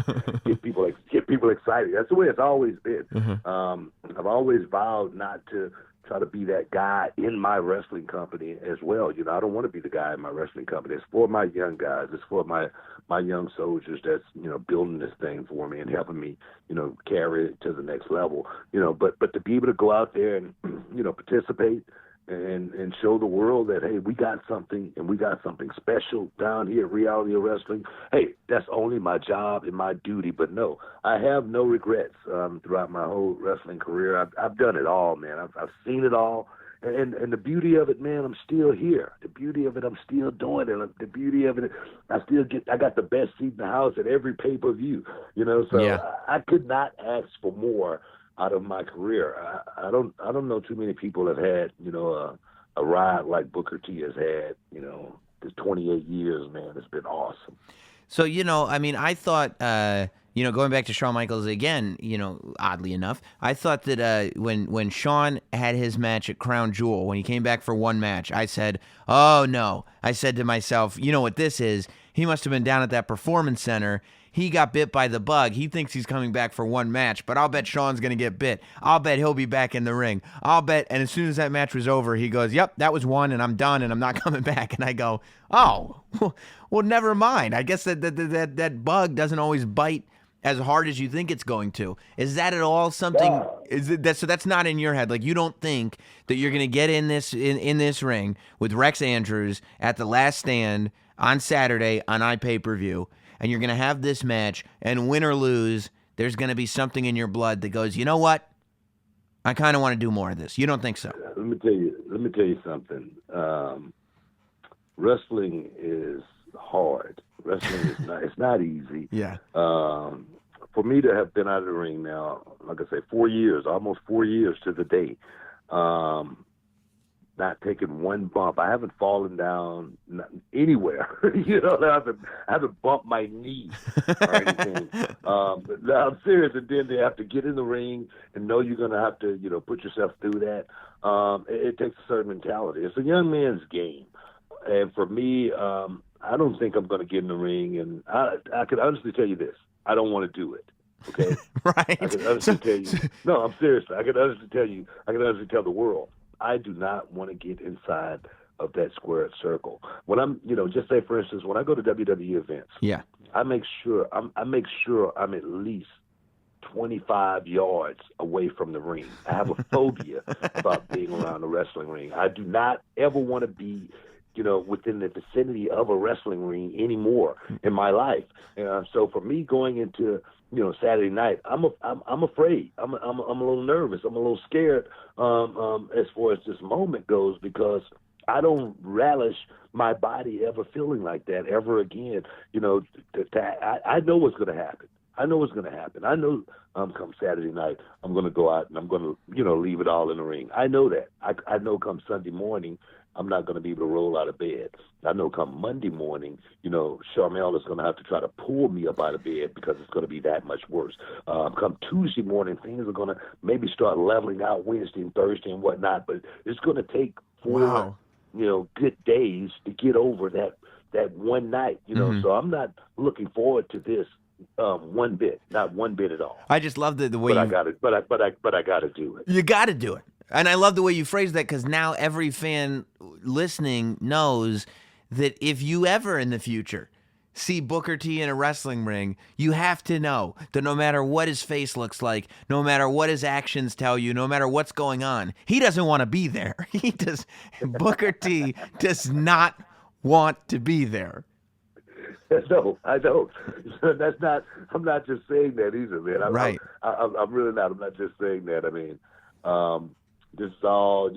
get people excited. That's the way it's always been. I've always vowed not to try to be that guy in my wrestling company as well. You know, I don't want to be the guy in my wrestling company. It's for my young guys. It's for my young soldiers that's, you know, building this thing for me and helping me, you know, carry it to the next level. You know, but to be able to go out there and, you know, participate and show the world that, hey, we got something, and we got something special down here at Reality of Wrestling. Hey, that's only my job and my duty. But no, I have no regrets throughout my whole wrestling career. I've done it all, man. I've seen it all. And the beauty of it, man, I'm still here. The beauty of it, I'm still doing it. The beauty of it, I got the best seat in the house at every pay-per-view, you know. So yeah. I could not ask for more out of my career. I don't know too many people have had, you know, a ride like Booker T has had, you know, this 28 years, man. It's been awesome. So, you know, I mean, I thought going back to Shawn Michaels again, oddly enough, I thought that when Shawn had his match at Crown Jewel, when he came back for one match, I said, oh, no. I said to myself, you know what this is? He must have been down at that Performance Center. He got bit by the bug. He thinks he's coming back for one match, but I'll bet Shawn's going to get bit. I'll bet he'll be back in the ring. I'll bet, and as soon as that match was over, he goes, yep, that was one, and I'm done, and I'm not coming back. And I go, oh, well, never mind. I guess that bug doesn't always bite as hard as you think it's going to. Is that at all something? Yeah. So that's not in your head. Like, you don't think that you're going to get in this ring with Rex Andrews at the Last Stand on Saturday on iPay-per-view, and you're going to have this match, and win or lose, there's going to be something in your blood that goes, you know what? I kind of want to do more of this. You don't think so? Let me tell you something. Wrestling is hard. Wrestling is not. It's not easy. Yeah. For me to have been out of the ring now, like I say, 4 years, almost 4 years to the day, not taking one bump. I haven't fallen down anywhere. I haven't bumped my knee or anything. But no, I'm serious. And then they have to get in the ring and know you're going to have to, put yourself through that. It takes a certain mentality. It's a young man's game. And for me, I don't think I'm going to get in the ring. And I can honestly tell you this. I don't want to do it. Okay? Right. I can honestly tell you. No, I'm serious. I can honestly tell you. I can honestly tell the world. I do not want to get inside of that squared circle. When I'm, just say for instance, when I go to WWE events, yeah, I make sure I'm at least 25 yards away from the ring. I have a phobia about being around the wrestling ring. I do not ever want to be, within the vicinity of a wrestling ring anymore in my life. So for me going into Saturday night, I'm afraid. I'm a little nervous. I'm a little scared as far as this moment goes, because I don't relish my body ever feeling like that ever again. I know what's going to happen. I know come Saturday night I'm going to go out and I'm going to leave it all in the ring. I know that. I know come Sunday morning I'm not going to be able to roll out of bed. I know come Monday morning, Charmel is going to have to try to pull me up out of bed because it's going to be that much worse. Come Tuesday morning, things are going to maybe start leveling out Wednesday and Thursday and whatnot, but it's going to take 4, good days to get over that one night, So I'm not looking forward to this one bit, not one bit at all. I just love the way I got it, but I got to do it. You got to do it. And I love the way you phrase that, because now every fan listening knows that if you ever in the future see Booker T in a wrestling ring, you have to know that no matter what his face looks like, no matter what his actions tell you, no matter what's going on, he doesn't want to be there. Booker T does not want to be there. No, I don't. That's not. I'm not just saying that either, man. Right. I'm really not. I'm not just saying that. I mean, this is all.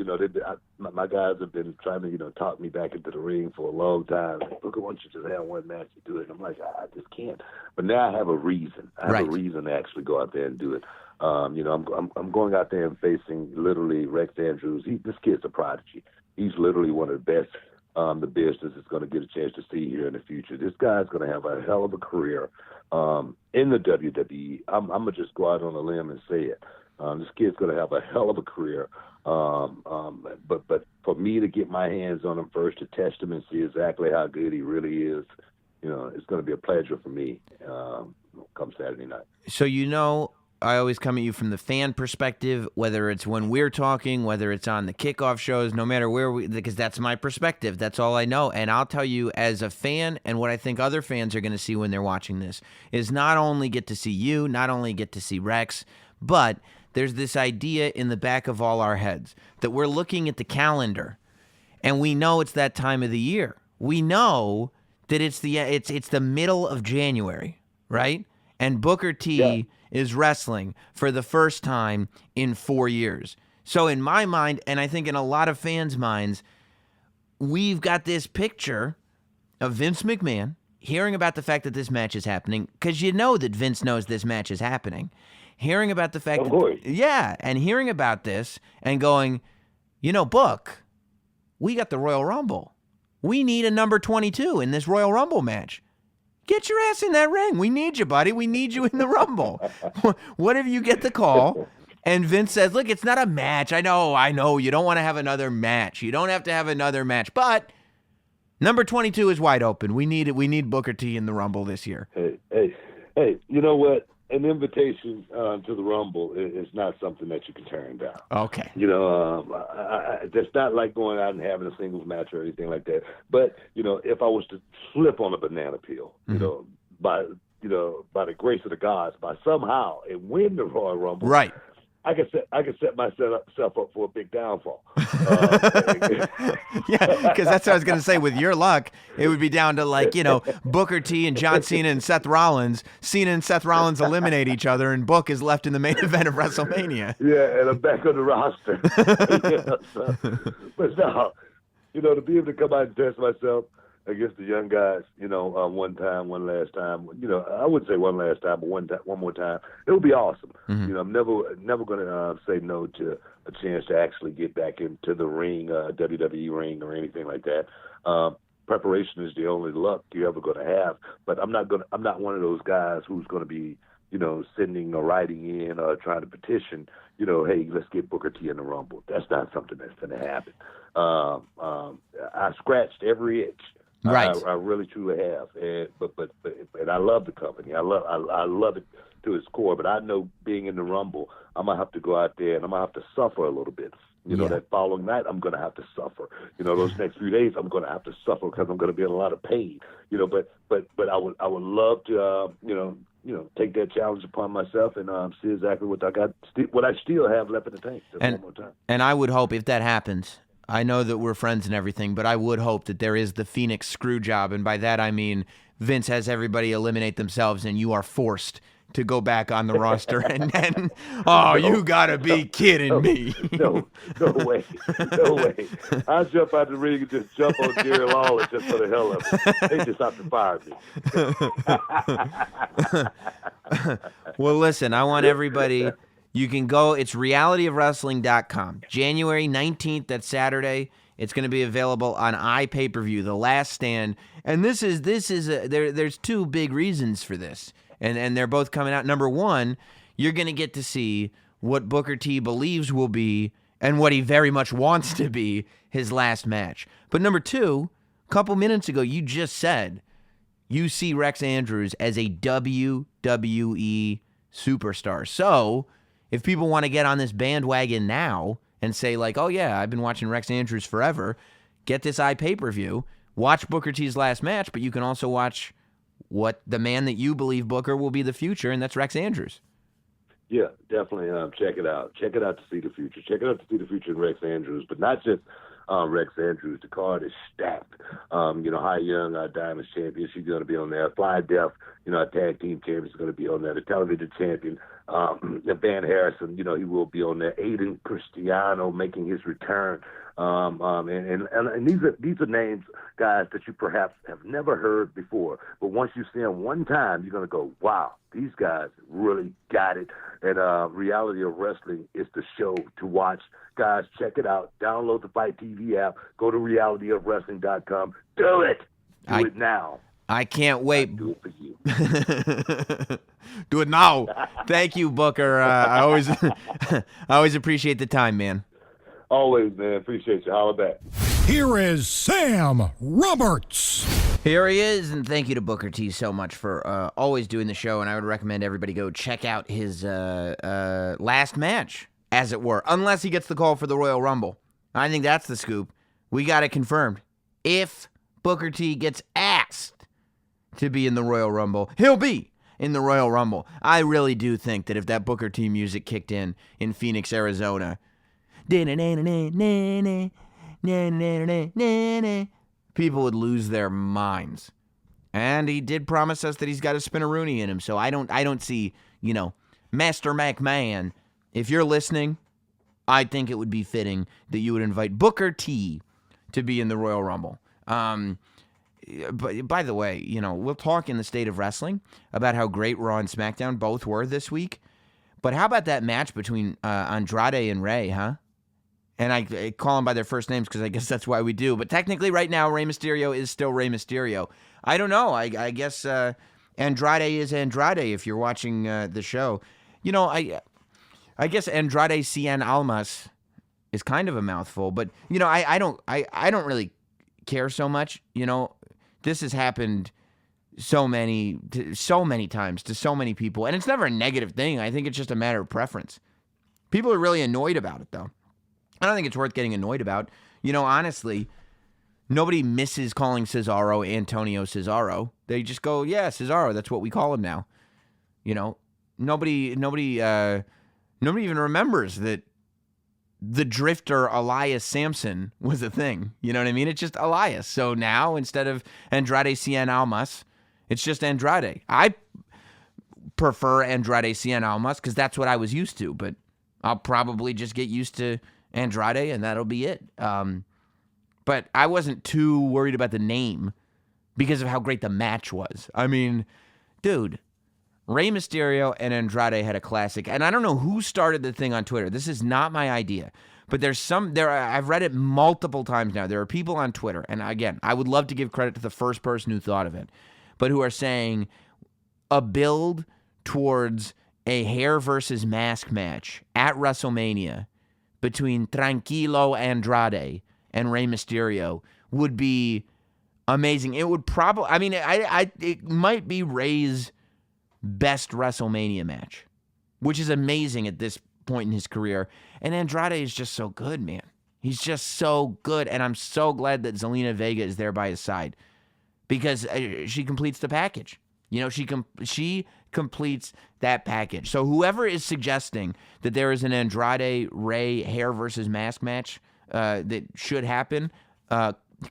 My guys have been trying to, talk me back into the ring for a long time. Look, why don't you just have one match and do it? And I'm like, I just can't. But now I have a reason. I have a reason to actually go out there and do it. I'm going out there and facing literally Rex Andrews. This kid's a prodigy. He's literally one of the best. The business is going to get a chance to see here in the future. This guy's going to have a hell of a career in the WWE. I'm going to just go out on a limb and say it. This kid's going to have a hell of a career. But for me to get my hands on him first to test him and see exactly how good he really is, it's going to be a pleasure for me come Saturday night. So I always come at you from the fan perspective, whether it's when we're talking, whether it's on the kickoff shows, no matter where because that's my perspective. That's all I know. And I'll tell you as a fan, and what I think other fans are going to see when they're watching this is not only get to see you, not only get to see Rex, but there's this idea in the back of all our heads that we're looking at the calendar and we know it's that time of the year. We know that it's the middle of January, right? And Booker T is wrestling for the first time in 4 years. So in my mind, and I think in a lot of fans' minds, we've got this picture of Vince McMahon hearing about the fact that this match is happening, because that Vince knows this match is happening. Hearing about the fact and hearing about this and going, Book, we got the Royal Rumble. We need a number 22 in this Royal Rumble match. get your ass in that ring. We need you, buddy. We need you in the Rumble. What if you get the call and Vince says, look, it's not a match. I know. You don't want to have another match. You don't have to have another match. But number 22 is wide open. We need it. We need Booker T in the Rumble this year. Hey, you know what? An invitation to the Rumble is not something that you can turn down. Okay. It's not like going out and having a singles match or anything like that. But, if I was to slip on a banana peel, by the grace of the gods, by somehow and win the Royal Rumble, right. I could set myself up for a big downfall. Yeah, because that's what I was going to say. With your luck, it would be down to Booker T and John Cena and Seth Rollins. Cena and Seth Rollins eliminate each other, and Book is left in the main event of WrestleMania. Yeah, and I'm back on the roster. But no, to be able to come out and test myself against the young guys, one last time. I wouldn't say one last time, but one more time. It would be awesome. Mm-hmm. I'm never going to say no to a chance to actually get back into the ring, WWE ring, or anything like that. Preparation is the only luck you're ever going to have. But I'm not one of those guys who's going to be, sending or writing in or trying to petition. Hey, let's get Booker T in the Rumble. That's not something that's going to happen. I scratched every itch. Right. I really truly have, and I love the company. I love it to its core. But I know being in the Rumble, I'm gonna have to go out there and I'm gonna have to suffer a little bit. That following night, I'm gonna have to suffer. Those next few days, I'm gonna have to suffer because I'm gonna be in a lot of pain. But I would love to take that challenge upon myself and see exactly what I still have left in the tank. Just one more time. And I would hope if that happens. I know that we're friends and everything, but I would hope that there is the Phoenix screw job, and by that I mean Vince has everybody eliminate themselves and you are forced to go back on the roster, and then, you gotta be kidding me. No way. I'll jump out the ring and just jump on Jerry Lawler just for the hell of it. They just have to fire me. Well, listen, I want everybody... You can go, it's realityofwrestling.com. January 19th, that's Saturday. It's going to be available on iPay-per-view, The Last Stand. And there's two big reasons for this. And they're both coming out. Number one, you're going to get to see what Booker T believes will be and what he very much wants to be his last match. But number two, a couple minutes ago, you just said you see Rex Andrews as a WWE superstar. So... if people want to get on this bandwagon now and say, oh, yeah, I've been watching Rex Andrews forever, get this iPay-per-view, watch Booker T's last match, but you can also watch what the man that you believe, Booker, will be the future, and that's Rex Andrews. Yeah, definitely check it out. Check it out to see the future. Check it out to see the future in Rex Andrews, but not just Rex Andrews. The card is stacked. High Young, our Diamonds champion, she's going to be on there. Fly Deaf, our tag team champion is going to be on there. The television champion, Van Harrison, he will be on there. Aiden Cristiano making his return. And these are names, guys, that you perhaps have never heard before. But once you see them one time, you're going to go, wow, these guys really got it. And Reality of Wrestling is the show to watch. Guys, check it out. Download the Fight TV app. Go to realityofwrestling.com. Do it. Do it now. I can't wait. I'll do it for you. Do it now. Thank you, Booker. I always appreciate the time, man. Always, man. Appreciate you. Holla back. Here is Sam Roberts. Here he is, and thank you to Booker T so much for always doing the show, and I would recommend everybody go check out his last match, as it were, unless he gets the call for the Royal Rumble. I think that's the scoop. We got it confirmed. If Booker T gets asked to be in the Royal Rumble, he'll be in the Royal Rumble. I really do think that if that Booker T music kicked in Phoenix, Arizona, people would lose their minds. And he did promise us that he's got a spinneroonie in him, so I don't see, Master McMahon. If you're listening, I think it would be fitting that you would invite Booker T to be in the Royal Rumble. But by the way, we'll talk in the State of Wrestling about how great Raw and SmackDown both were this week. But how about that match between Andrade and Ray, huh? And I call them by their first names because I guess that's why we do. But technically right now, Rey Mysterio is still Rey Mysterio. I don't know. I guess Andrade is Andrade if you're watching the show. I guess Andrade Cien Almas is kind of a mouthful. But, I don't really care so much. This has happened so many times to so many people. And it's never a negative thing. I think it's just a matter of preference. People are really annoyed about it, though. I don't think it's worth getting annoyed about. Honestly, nobody misses calling Cesaro Antonio Cesaro. They just go, yeah, Cesaro. That's what we call him now. Nobody even remembers that the Drifter Elias Sampson was a thing. You know what I mean? It's just Elias. So now instead of Andrade Cien Almas, it's just Andrade. I prefer Andrade Cien Almas because that's what I was used to. But I'll probably just get used to Andrade, and that'll be it. But I wasn't too worried about the name because of how great the match was. I mean, dude, Rey Mysterio and Andrade had a classic, and I don't know who started the thing on Twitter. This is not my idea, but I've read it multiple times now. There are people on Twitter, and again, I would love to give credit to the first person who thought of it, but who are saying a build towards a hair versus mask match at WrestleMania between Tranquilo Andrade and Rey Mysterio would be amazing. It would probably, it might be Rey's best WrestleMania match, which is amazing at this point in his career. And Andrade is just so good, man. He's just so good. And I'm so glad that Zelina Vega is there by his side because she completes the package. She completes that package. So whoever is suggesting that there is an Andrade Rey hair versus mask match that should happen,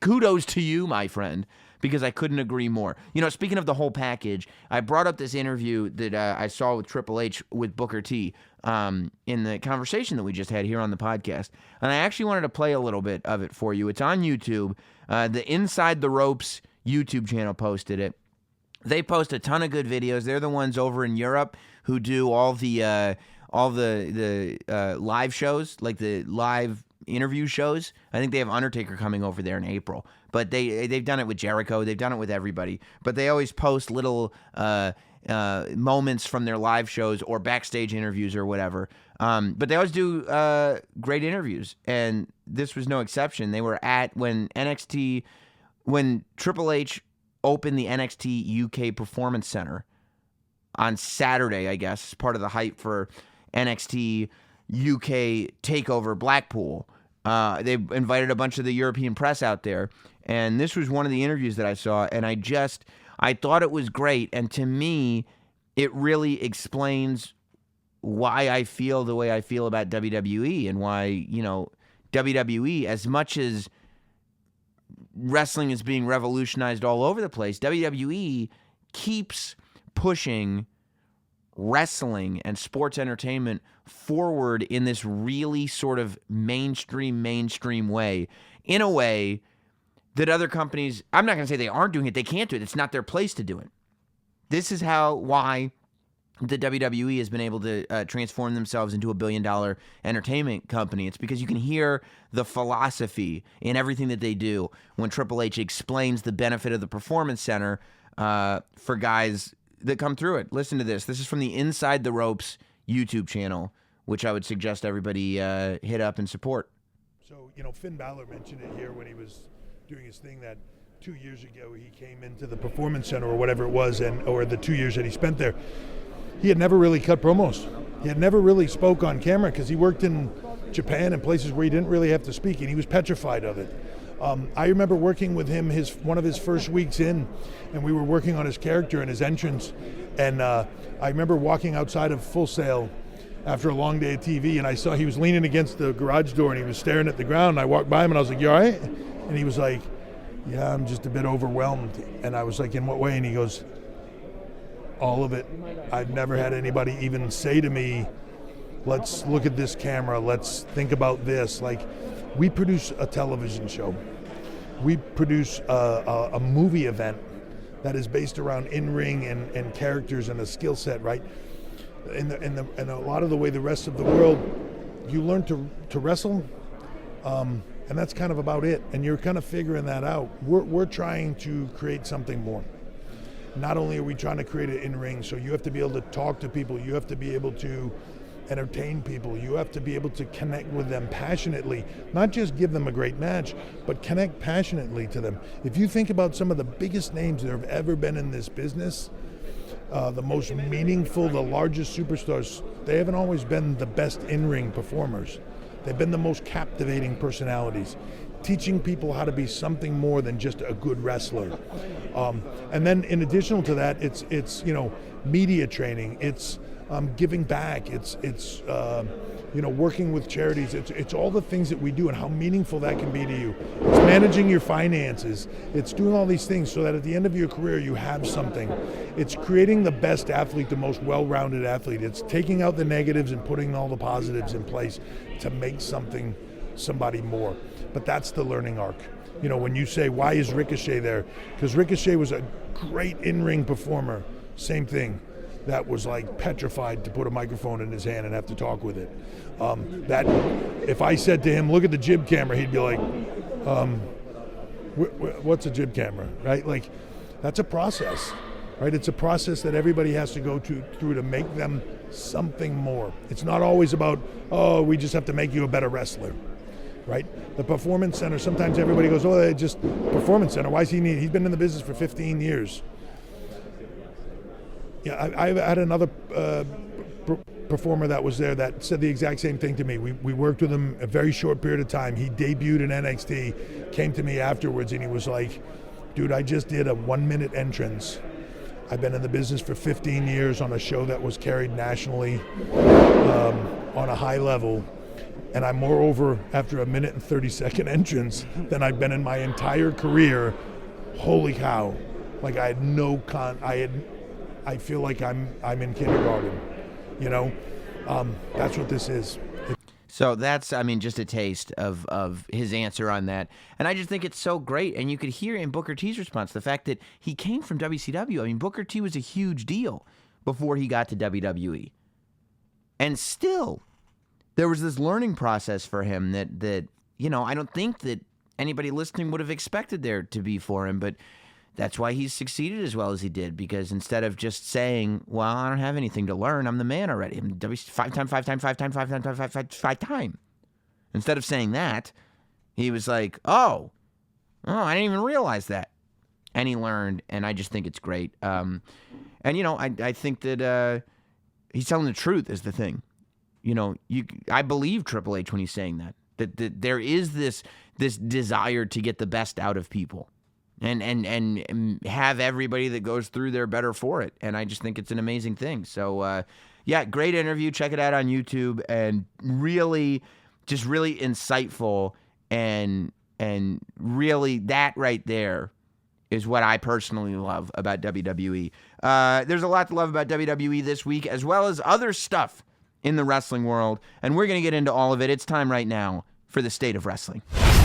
kudos to you, my friend, because I couldn't agree more. Speaking of the whole package, I brought up this interview that I saw with Triple H with Booker T in the conversation that we just had here on the podcast. And I actually wanted to play a little bit of it for you. It's on YouTube. The Inside the Ropes YouTube channel posted it. They post a ton of good videos. They're the ones over in Europe who do all the live shows, like the live interview shows. I think they have Undertaker coming over there in April. But they've done it with Jericho. They've done it with everybody. But they always post little moments from their live shows or backstage interviews or whatever. But they always do great interviews. And this was no exception. They were at when Triple H opened the NXT UK Performance Center on Saturday, I guess, as part of the hype for NXT UK TakeOver Blackpool. They invited a bunch of the European press out there, and this was one of the interviews that I saw, and I thought it was great, and to me, it really explains why I feel the way I feel about WWE and why, WWE, as much as wrestling is being revolutionized all over the place, WWE keeps pushing wrestling and sports entertainment forward in this really sort of mainstream way, in a way that other companies, I'm not going to say they aren't doing it, they can't do it. It's not their place to do it. This is why the WWE has been able to transform themselves into $1 billion entertainment company. It's because you can hear the philosophy in everything that they do when Triple H explains the benefit of the Performance Center for guys that come through it. Listen to this. This is from the Inside the Ropes YouTube channel, which I would suggest everybody hit up and support. So, Finn Balor mentioned it here when he was doing his thing that 2 years ago he came into the Performance Center or whatever it was, or the 2 years that he spent there. He had never really cut promos. He had never really spoke on camera because he worked in Japan and places where he didn't really have to speak, and he was petrified of it. I remember working with him one of his first weeks in, and we were working on his character and his entrance. And I remember walking outside of Full Sail after a long day of TV, and I saw he was leaning against the garage door and he was staring at the ground. And I walked by him and I was like, "You all right?" And he was like, "Yeah, I'm just a bit overwhelmed." And I was like, "In what way?" And he goes, "All of it. I've never had anybody even say to me, 'Let's look at this camera, let's think about this.'" Like, we produce a television show. We produce a movie event that is based around in-ring and characters and a skill set, right? And a lot of the way the rest of the world, you learn to wrestle And that's kind of about it. And you're kind of figuring that out. We're trying to create something more. Not only are we trying to create it in ring, so you have to be able to talk to people, you have to be able to entertain people, you have to be able to connect with them passionately, not just give them a great match, but connect passionately to them. If you think about some of the biggest names that have ever been in this business, the most meaningful, the largest superstars, they haven't always been the best in-ring performers. They've been the most captivating personalities, teaching people how to be something more than just a good wrestler. And then in addition to that, it's media training, it's giving back, it's working with charities, it's all the things that we do and how meaningful that can be to you. It's managing your finances, it's doing all these things so that at the end of your career you have something. It's creating the best athlete, the most well-rounded athlete. It's taking out the negatives and putting all the positives in place to make somebody more. But that's the learning arc. When you say, why is Ricochet there? Because Ricochet was a great in-ring performer. Same thing. That was like petrified to put a microphone in his hand and have to talk with it. That if I said to him, look at the jib camera, he'd be like, what's a jib camera, right? Like, that's a process, right? It's a process that everybody has to go through to make them something more. It's not always about, we just have to make you a better wrestler, right? The Performance Center, sometimes everybody goes, they just Performance Center, why does he need? He's been in the business for 15 years. Yeah, I had another performer that was there that said the exact same thing to me. We worked with him a very short period of time. He debuted in NXT, came to me afterwards, and he was like, dude, I just did a 1-minute entrance. I've been in the business for 15 years on a show that was carried nationally on a high level. And I'm moreover, after a 1 and 30-second entrance, than I've been in my entire career. Holy cow. Like I had I feel like I'm in kindergarten, that's what this is. So that's, just a taste of his answer on that. And I just think it's so great. And you could hear in Booker T's response, the fact that he came from WCW. Booker T was a huge deal before he got to WWE. And still, there was this learning process for him that I don't think that anybody listening would have expected there to be for him, but that's why he's succeeded as well as he did, because instead of just saying, well, I don't have anything to learn, I'm the man already. I'm five time. Instead of saying that, he was like, I didn't even realize that. And he learned, and I just think it's great. I think that he's telling the truth is the thing. I believe Triple H when he's saying that there is this desire to get the best out of people. And have everybody that goes through there better for it. And I just think it's an amazing thing. So, great interview. Check it out on YouTube. And really insightful. And really that right there is what I personally love about WWE. There's a lot to love about WWE this week, as well as other stuff in the wrestling world. And we're going to get into all of it. It's time right now for the State of Wrestling.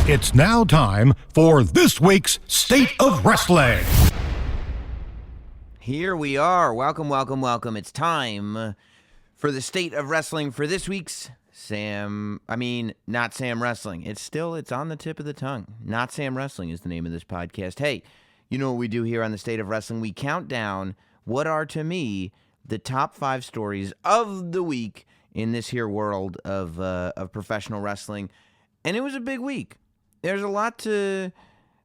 It's now time for this week's State of Wrestling. Here we are. Welcome. It's time for the State of Wrestling for this week's not Sam Wrestling. It's on the tip of the tongue. Not Sam Wrestling is the name of this podcast. Hey, you know what we do here on the State of Wrestling? We count down what are, to me, the top 5 stories of the week in this here world of professional wrestling. And it was a big week. There's a lot to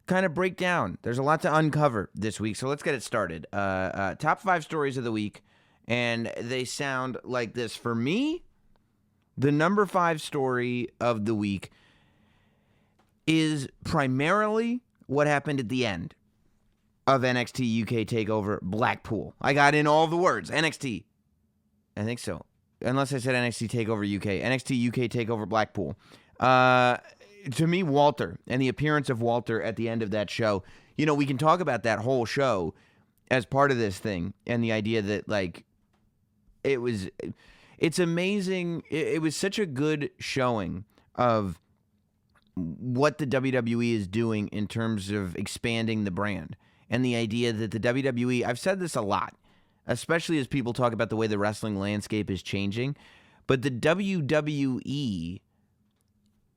kind of break down. There's a lot to uncover this week. So let's get it started. Top 5 stories of the week. And they sound like this. For me, the number 5 story of the week is primarily what happened at the end of NXT UK TakeOver Blackpool. I got in all the words. NXT. I think so. Unless I said NXT TakeOver UK. NXT UK TakeOver Blackpool. To me, Walter, and the appearance of Walter at the end of that show, we can talk about that whole show as part of this thing, and the idea that, it's amazing. It was such a good showing of what the WWE is doing in terms of expanding the brand, and the idea that the WWE, I've said this a lot, especially as people talk about the way the wrestling landscape is changing, but the WWE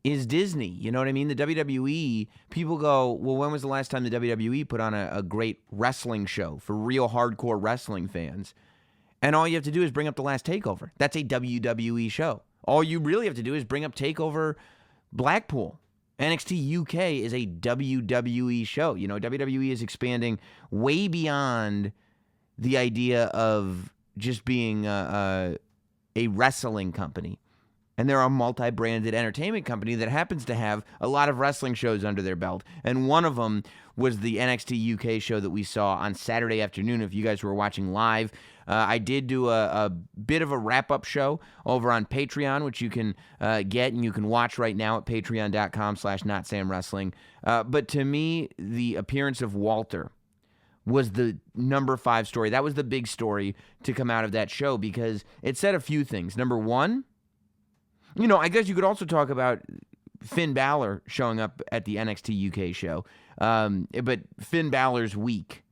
is Disney. You know what I mean? The WWE, people go, well, when was the last time the WWE put on a great wrestling show for real hardcore wrestling fans? And all you have to do is bring up The Last Takeover. That's a WWE show. All you really have to do is bring up TakeOver Blackpool. NXT UK is a WWE show. You know, WWE is expanding way beyond the idea of just being a wrestling company. And they're a multi-branded entertainment company that happens to have a lot of wrestling shows under their belt. And one of them was the NXT UK show that we saw on Saturday afternoon. If you guys were watching live, I did do a bit of a wrap-up show over on Patreon, which you can get and you can watch right now at patreon.com/NotSamWrestling. But to me, the appearance of Walter was the number 5 story. That was the big story to come out of that show because it said a few things. Number one, you know, I guess you could also talk about Finn Balor showing up at the NXT UK show. But Finn Balor's week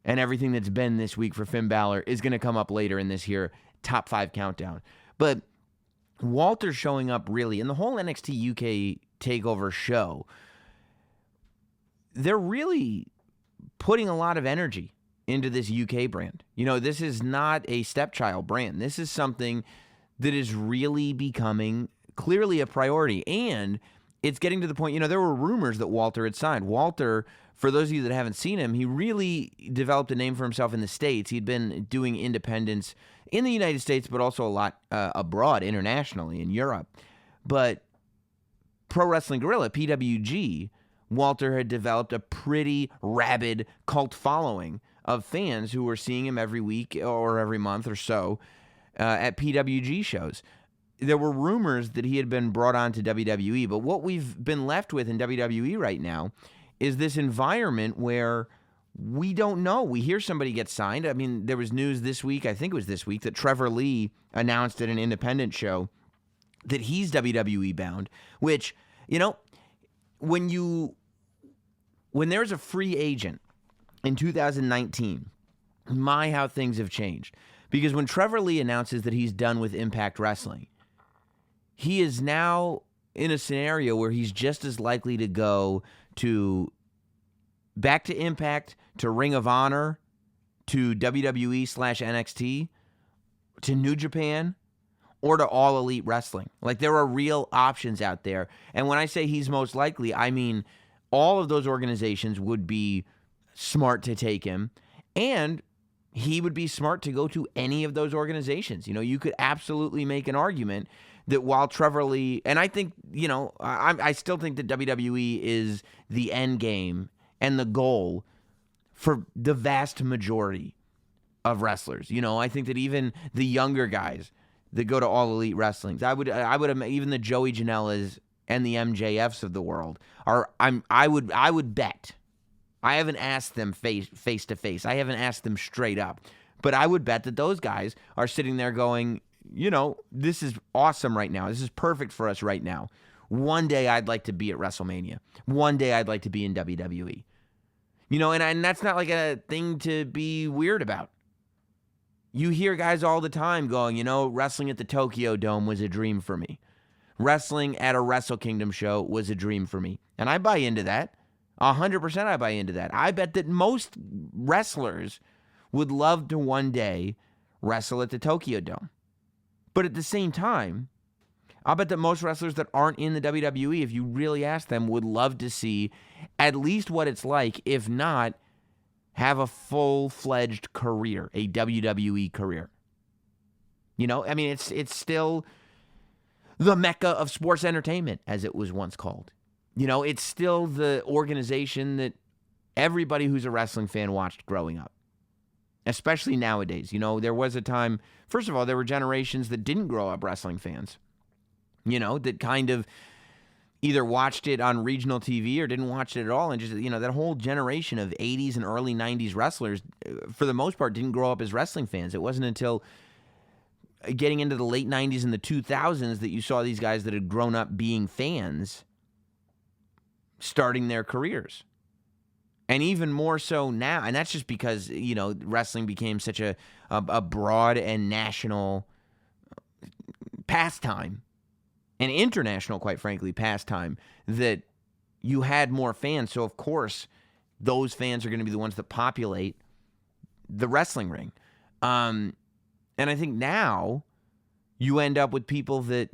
and everything that's been this week for Finn Balor is going to come up later in this here top 5 countdown. But Walter showing up really in the whole NXT UK TakeOver show, they're really putting a lot of energy into this UK brand. You know, this is not a stepchild brand. This is something that is really becoming clearly a priority. And it's getting to the point, you know, there were rumors that Walter had signed. Walter, for those of you that haven't seen him, he really developed a name for himself in the States. He'd been doing independence in the United States, but also a lot abroad, internationally, in Europe. But Pro Wrestling Guerrilla, PWG, Walter had developed a pretty rabid cult following of fans who were seeing him every week or every month or so at PWG shows. There were rumors that he had been brought on to WWE, but what we've been left with in WWE right now is this environment where we don't know. We hear somebody get signed. I mean, there was news this week, I think it was this week, that Trevor Lee announced at an independent show that he's WWE bound, which, you know, when there's a free agent in 2019, my, how things have changed. Because when Trevor Lee announces that he's done with Impact Wrestling, he is now in a scenario where he's just as likely to go back to Impact, to Ring of Honor, to WWE/NXT, to New Japan, or to All Elite Wrestling. Like, there are real options out there. And when I say he's most likely, I mean all of those organizations would be smart to take him, and he would be smart to go to any of those organizations. You know, you could absolutely make an argument that while Trevor Lee, and I think, you know, I still think that WWE is the end game and the goal for the vast majority of wrestlers. You know, I think that even the younger guys that go to All Elite Wrestlings, I would even the Joey Janela's and the MJFs of the world I would bet. I haven't asked them face to face. I haven't asked them straight up. But I would bet that those guys are sitting there going, you know, this is awesome right now. This is perfect for us right now. One day I'd like to be at WrestleMania. One day I'd like to be in WWE. You know, and that's not like a thing to be weird about. You hear guys all the time going, you know, wrestling at the Tokyo Dome was a dream for me. Wrestling at a Wrestle Kingdom show was a dream for me. And I buy into that. 100% I buy into that. I bet that most wrestlers would love to one day wrestle at the Tokyo Dome. But at the same time, I'll bet that most wrestlers that aren't in the WWE, if you really ask them, would love to see at least what it's like, if not, have a full-fledged career, a WWE career. You know, I mean, it's still the mecca of sports entertainment, as it was once called. You know, it's still the organization that everybody who's a wrestling fan watched growing up, especially nowadays. You know, there was a time, first of all, there were generations that didn't grow up wrestling fans, you know, that kind of either watched it on regional TV or didn't watch it at all. And just, you know, that whole generation of 80s and early 90s wrestlers, for the most part, didn't grow up as wrestling fans. It wasn't until getting into the late 90s and the 2000s that you saw these guys that had grown up being fans starting their careers. And even more so now, and that's just because, you know, wrestling became such a broad and national pastime an international, quite frankly, pastime, that you had more fans. So, of course, those fans are going to be the ones that populate the wrestling ring. And I think now you end up with people that,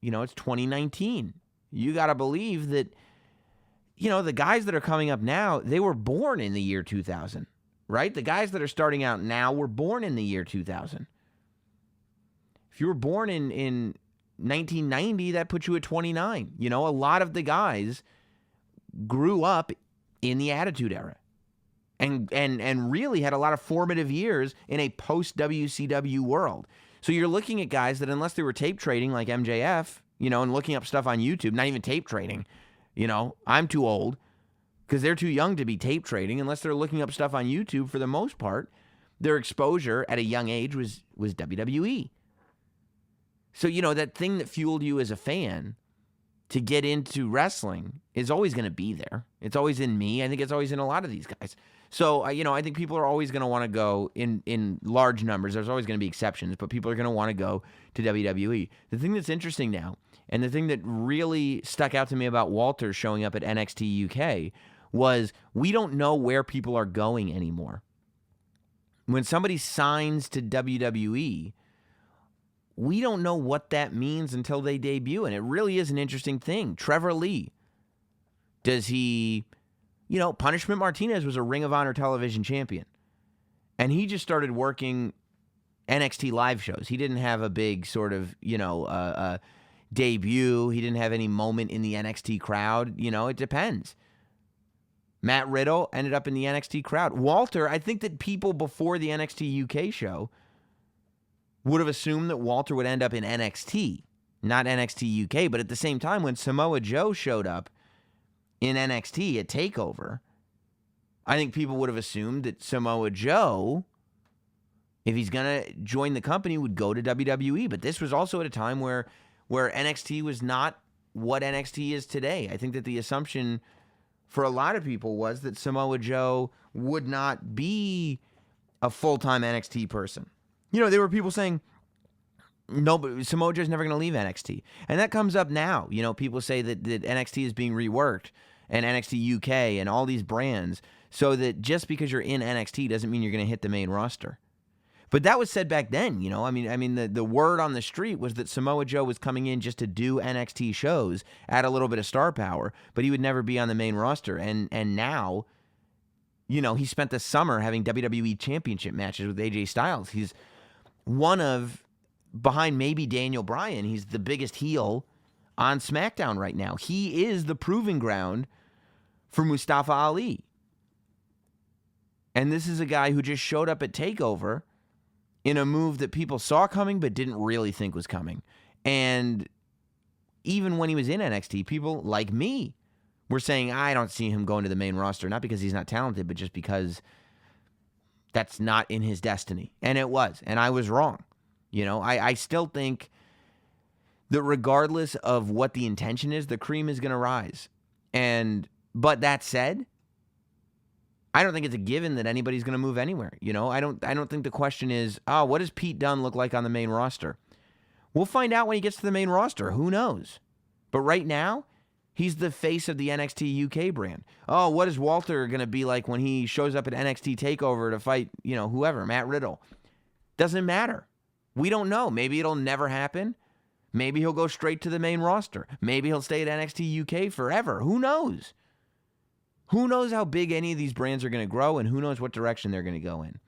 it's 2019. You got to believe that, the guys that are coming up now, they were born in the year 2000, right? The guys that are starting out now were born in the year 2000. If you were born in 1990, that puts you at 29. A lot of the guys grew up in the Attitude Era and really had a lot of formative years in a post-WCW world. So you're looking at guys that, unless they were tape trading like MJF, and looking up stuff on YouTube, not even tape trading, I'm too old because they're too young to be tape trading. Unless they're looking up stuff on YouTube, for the most part, their exposure at a young age was WWE. So, that thing that fueled you as a fan to get into wrestling is always going to be there. It's always in me. I think it's always in a lot of these guys. So, I think people are always going to want to go in large numbers. There's always going to be exceptions, but people are going to want to go to WWE. The thing that's interesting now, and the thing that really stuck out to me about Walter showing up at NXT UK, was we don't know where people are going anymore. When somebody signs to WWE, we don't know what that means until they debut, and it really is an interesting thing. Trevor Lee, does he, Punishment Martinez was a Ring of Honor television champion, and he just started working NXT live shows. He didn't have a big sort of, debut. He didn't have any moment in the NXT crowd. It depends. Matt Riddle ended up in the NXT crowd. Walter, I think that people before the NXT UK show would have assumed that Walter would end up in NXT, not NXT UK. But at the same time, when Samoa Joe showed up in NXT at TakeOver, I think people would have assumed that Samoa Joe, if he's going to join the company, would go to WWE. But this was also at a time where NXT was not what NXT is today. I think that the assumption for a lot of people was that Samoa Joe would not be a full-time NXT person. There were people saying, no, but Samoa Joe's never going to leave NXT. And that comes up now. People say that NXT is being reworked, and NXT UK and all these brands, so that just because you're in NXT doesn't mean you're going to hit the main roster. But that was said back then, the word on the street was that Samoa Joe was coming in just to do NXT shows, add a little bit of star power, but he would never be on the main roster. And now, he spent the summer having WWE Championship matches with AJ Styles. He's one of, behind maybe Daniel Bryan, he's the biggest heel on SmackDown right now. He is the proving ground for Mustafa Ali. And this is a guy who just showed up at TakeOver in a move that people saw coming but didn't really think was coming. And even when he was in NXT, people like me were saying, I don't see him going to the main roster, not because he's not talented, but just because that's not in his destiny. And it was. And I was wrong. I still think that regardless of what the intention is, the cream is going to rise. But that said, I don't think it's a given that anybody's going to move anywhere. I don't think the question is, what does Pete Dunne look like on the main roster? We'll find out when he gets to the main roster. Who knows? But right now, he's the face of the NXT UK brand. Oh, what is Walter going to be like when he shows up at NXT TakeOver to fight, whoever, Matt Riddle? Doesn't matter. We don't know. Maybe it'll never happen. Maybe he'll go straight to the main roster. Maybe he'll stay at NXT UK forever. Who knows? Who knows how big any of these brands are going to grow, and who knows what direction they're going to go in.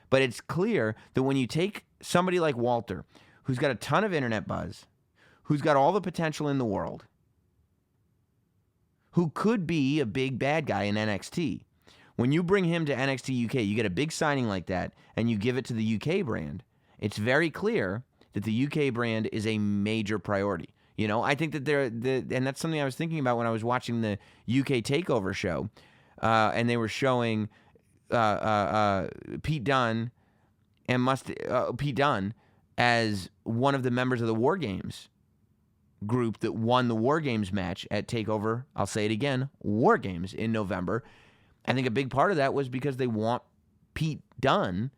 But it's clear that when you take somebody like Walter, who's got a ton of internet buzz, who's got all the potential in the world, who could be a big bad guy in NXT, when you bring him to NXT UK, you get a big signing like that, and you give it to the UK brand, it's very clear that the UK brand is a major priority. I think that and that's something I was thinking about when I was watching the UK TakeOver show, and they were showing Pete Dunne Pete Dunne as one of the members of the War Games group that won the War Games match at TakeOver. I'll say it again, War Games in November. I think a big part of that was because they want Pete Dunne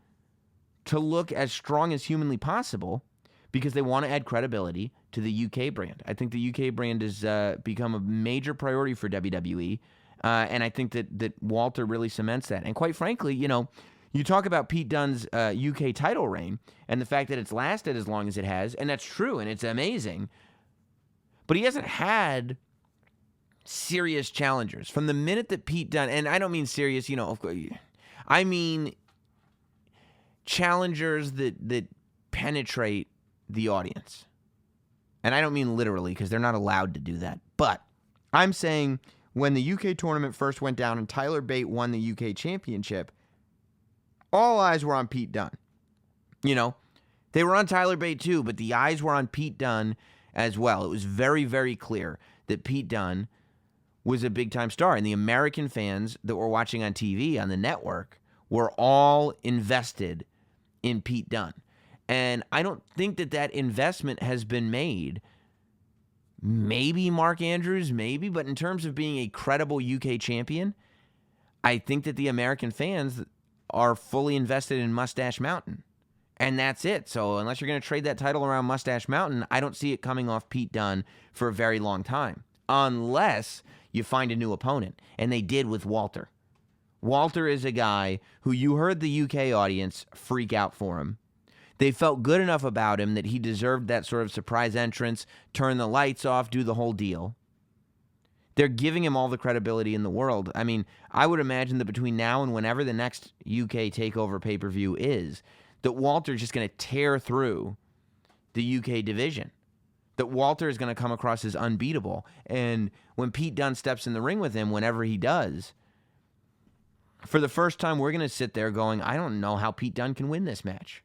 to look as strong as humanly possible, because they want to add credibility to the UK brand. I think the UK brand has become a major priority for WWE, and I think that Walter really cements that. And quite frankly, you talk about Pete Dunne's UK title reign and the fact that it's lasted as long as it has, and that's true, and it's amazing. But he hasn't had serious challengers. From the minute that Pete Dunne, and I don't mean serious, of course, I mean challengers that penetrate the audience. And I don't mean literally, because they're not allowed to do that. But I'm saying when the UK tournament first went down and Tyler Bate won the UK championship, all eyes were on Pete Dunne. They were on Tyler Bate too, but the eyes were on Pete Dunne as well. It was very, very clear that Pete Dunne was a big-time star. And the American fans that were watching on TV, on the network, were all invested in Pete Dunne. And I don't think that investment has been made. Maybe Mark Andrews, maybe, but in terms of being a credible UK champion, I think that the American fans are fully invested in Mustache Mountain. And that's it. So unless you're going to trade that title around Mustache Mountain, I don't see it coming off Pete Dunne for a very long time. Unless you find a new opponent. And they did with Walter. Walter is a guy who you heard the UK audience freak out for him. They felt good enough about him that he deserved that sort of surprise entrance, turn the lights off, do the whole deal. They're giving him all the credibility in the world. I mean, I would imagine that between now and whenever the next UK TakeOver pay-per-view is, that Walter's just going to tear through the UK division. That Walter is going to come across as unbeatable. And when Pete Dunne steps in the ring with him, whenever he does, for the first time, we're going to sit there going, I don't know how Pete Dunne can win this match.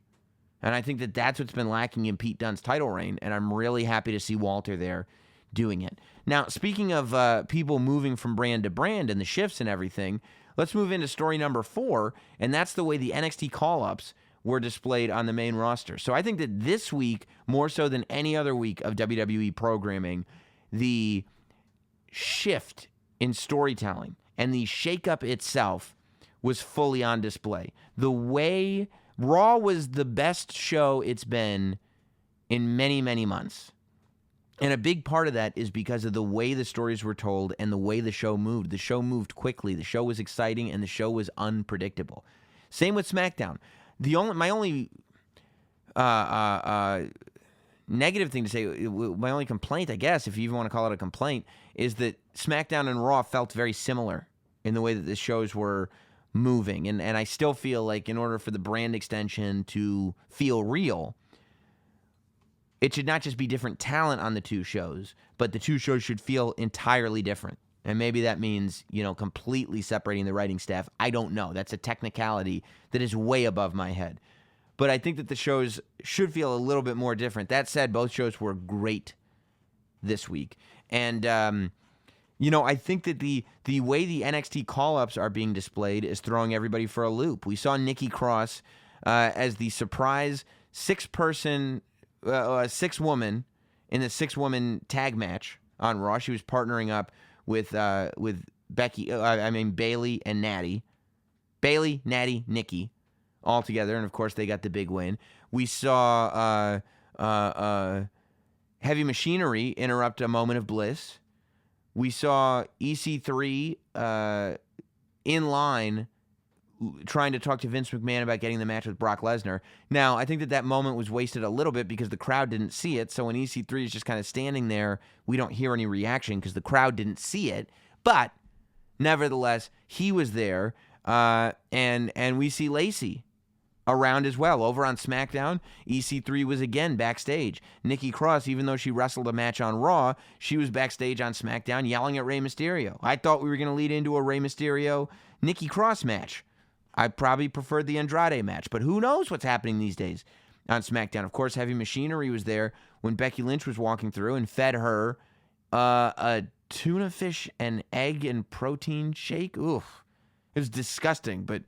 And I think that that's what's been lacking in Pete Dunne's title reign, and I'm really happy to see Walter there doing it. Now, speaking of people moving from brand to brand and the shifts and everything, let's move into story number 4, and that's the way the NXT call-ups were displayed on the main roster. So I think that this week, more so than any other week of WWE programming, the shift in storytelling and the shakeup itself was fully on display. The way Raw was the best show it's been in many, many months. And a big part of that is because of the way the stories were told and the way the show moved. The show moved quickly. The show was exciting, and the show was unpredictable. Same with SmackDown. My only negative thing to say, my only complaint, I guess, if you even want to call it a complaint, is that SmackDown and Raw felt very similar in the way that the shows were moving. And I still feel like in order for the brand extension to feel real, it should not just be different talent on the two shows, but the two shows should feel entirely different. And maybe that means, completely separating the writing staff. I don't know. That's a technicality that is way above my head. But I think that the shows should feel a little bit more different. That said, both shows were great this week. And, I think that the way the NXT call-ups are being displayed is throwing everybody for a loop. We saw Nikki Cross as the surprise six-woman in the six-woman tag match on Raw. She was partnering up with Bayley and Natty. Bayley, Natty, Nikki, all together, and of course they got the big win. We saw Heavy Machinery interrupt a moment of bliss. We saw EC3 in line trying to talk to Vince McMahon about getting the match with Brock Lesnar. Now, I think that moment was wasted a little bit because the crowd didn't see it. So when EC3 is just kind of standing there, we don't hear any reaction because the crowd didn't see it. But nevertheless, he was there, and we see Lacey around as well. Over on SmackDown, EC3 was again backstage. Nikki Cross, even though she wrestled a match on Raw, she was backstage on SmackDown yelling at Rey Mysterio. I thought we were going to lead into a Rey Mysterio-Nikki Cross match. I probably preferred the Andrade match, but who knows what's happening these days on SmackDown. Of course, Heavy Machinery was there when Becky Lynch was walking through and fed her a tuna fish and egg and protein shake. Oof. It was disgusting, but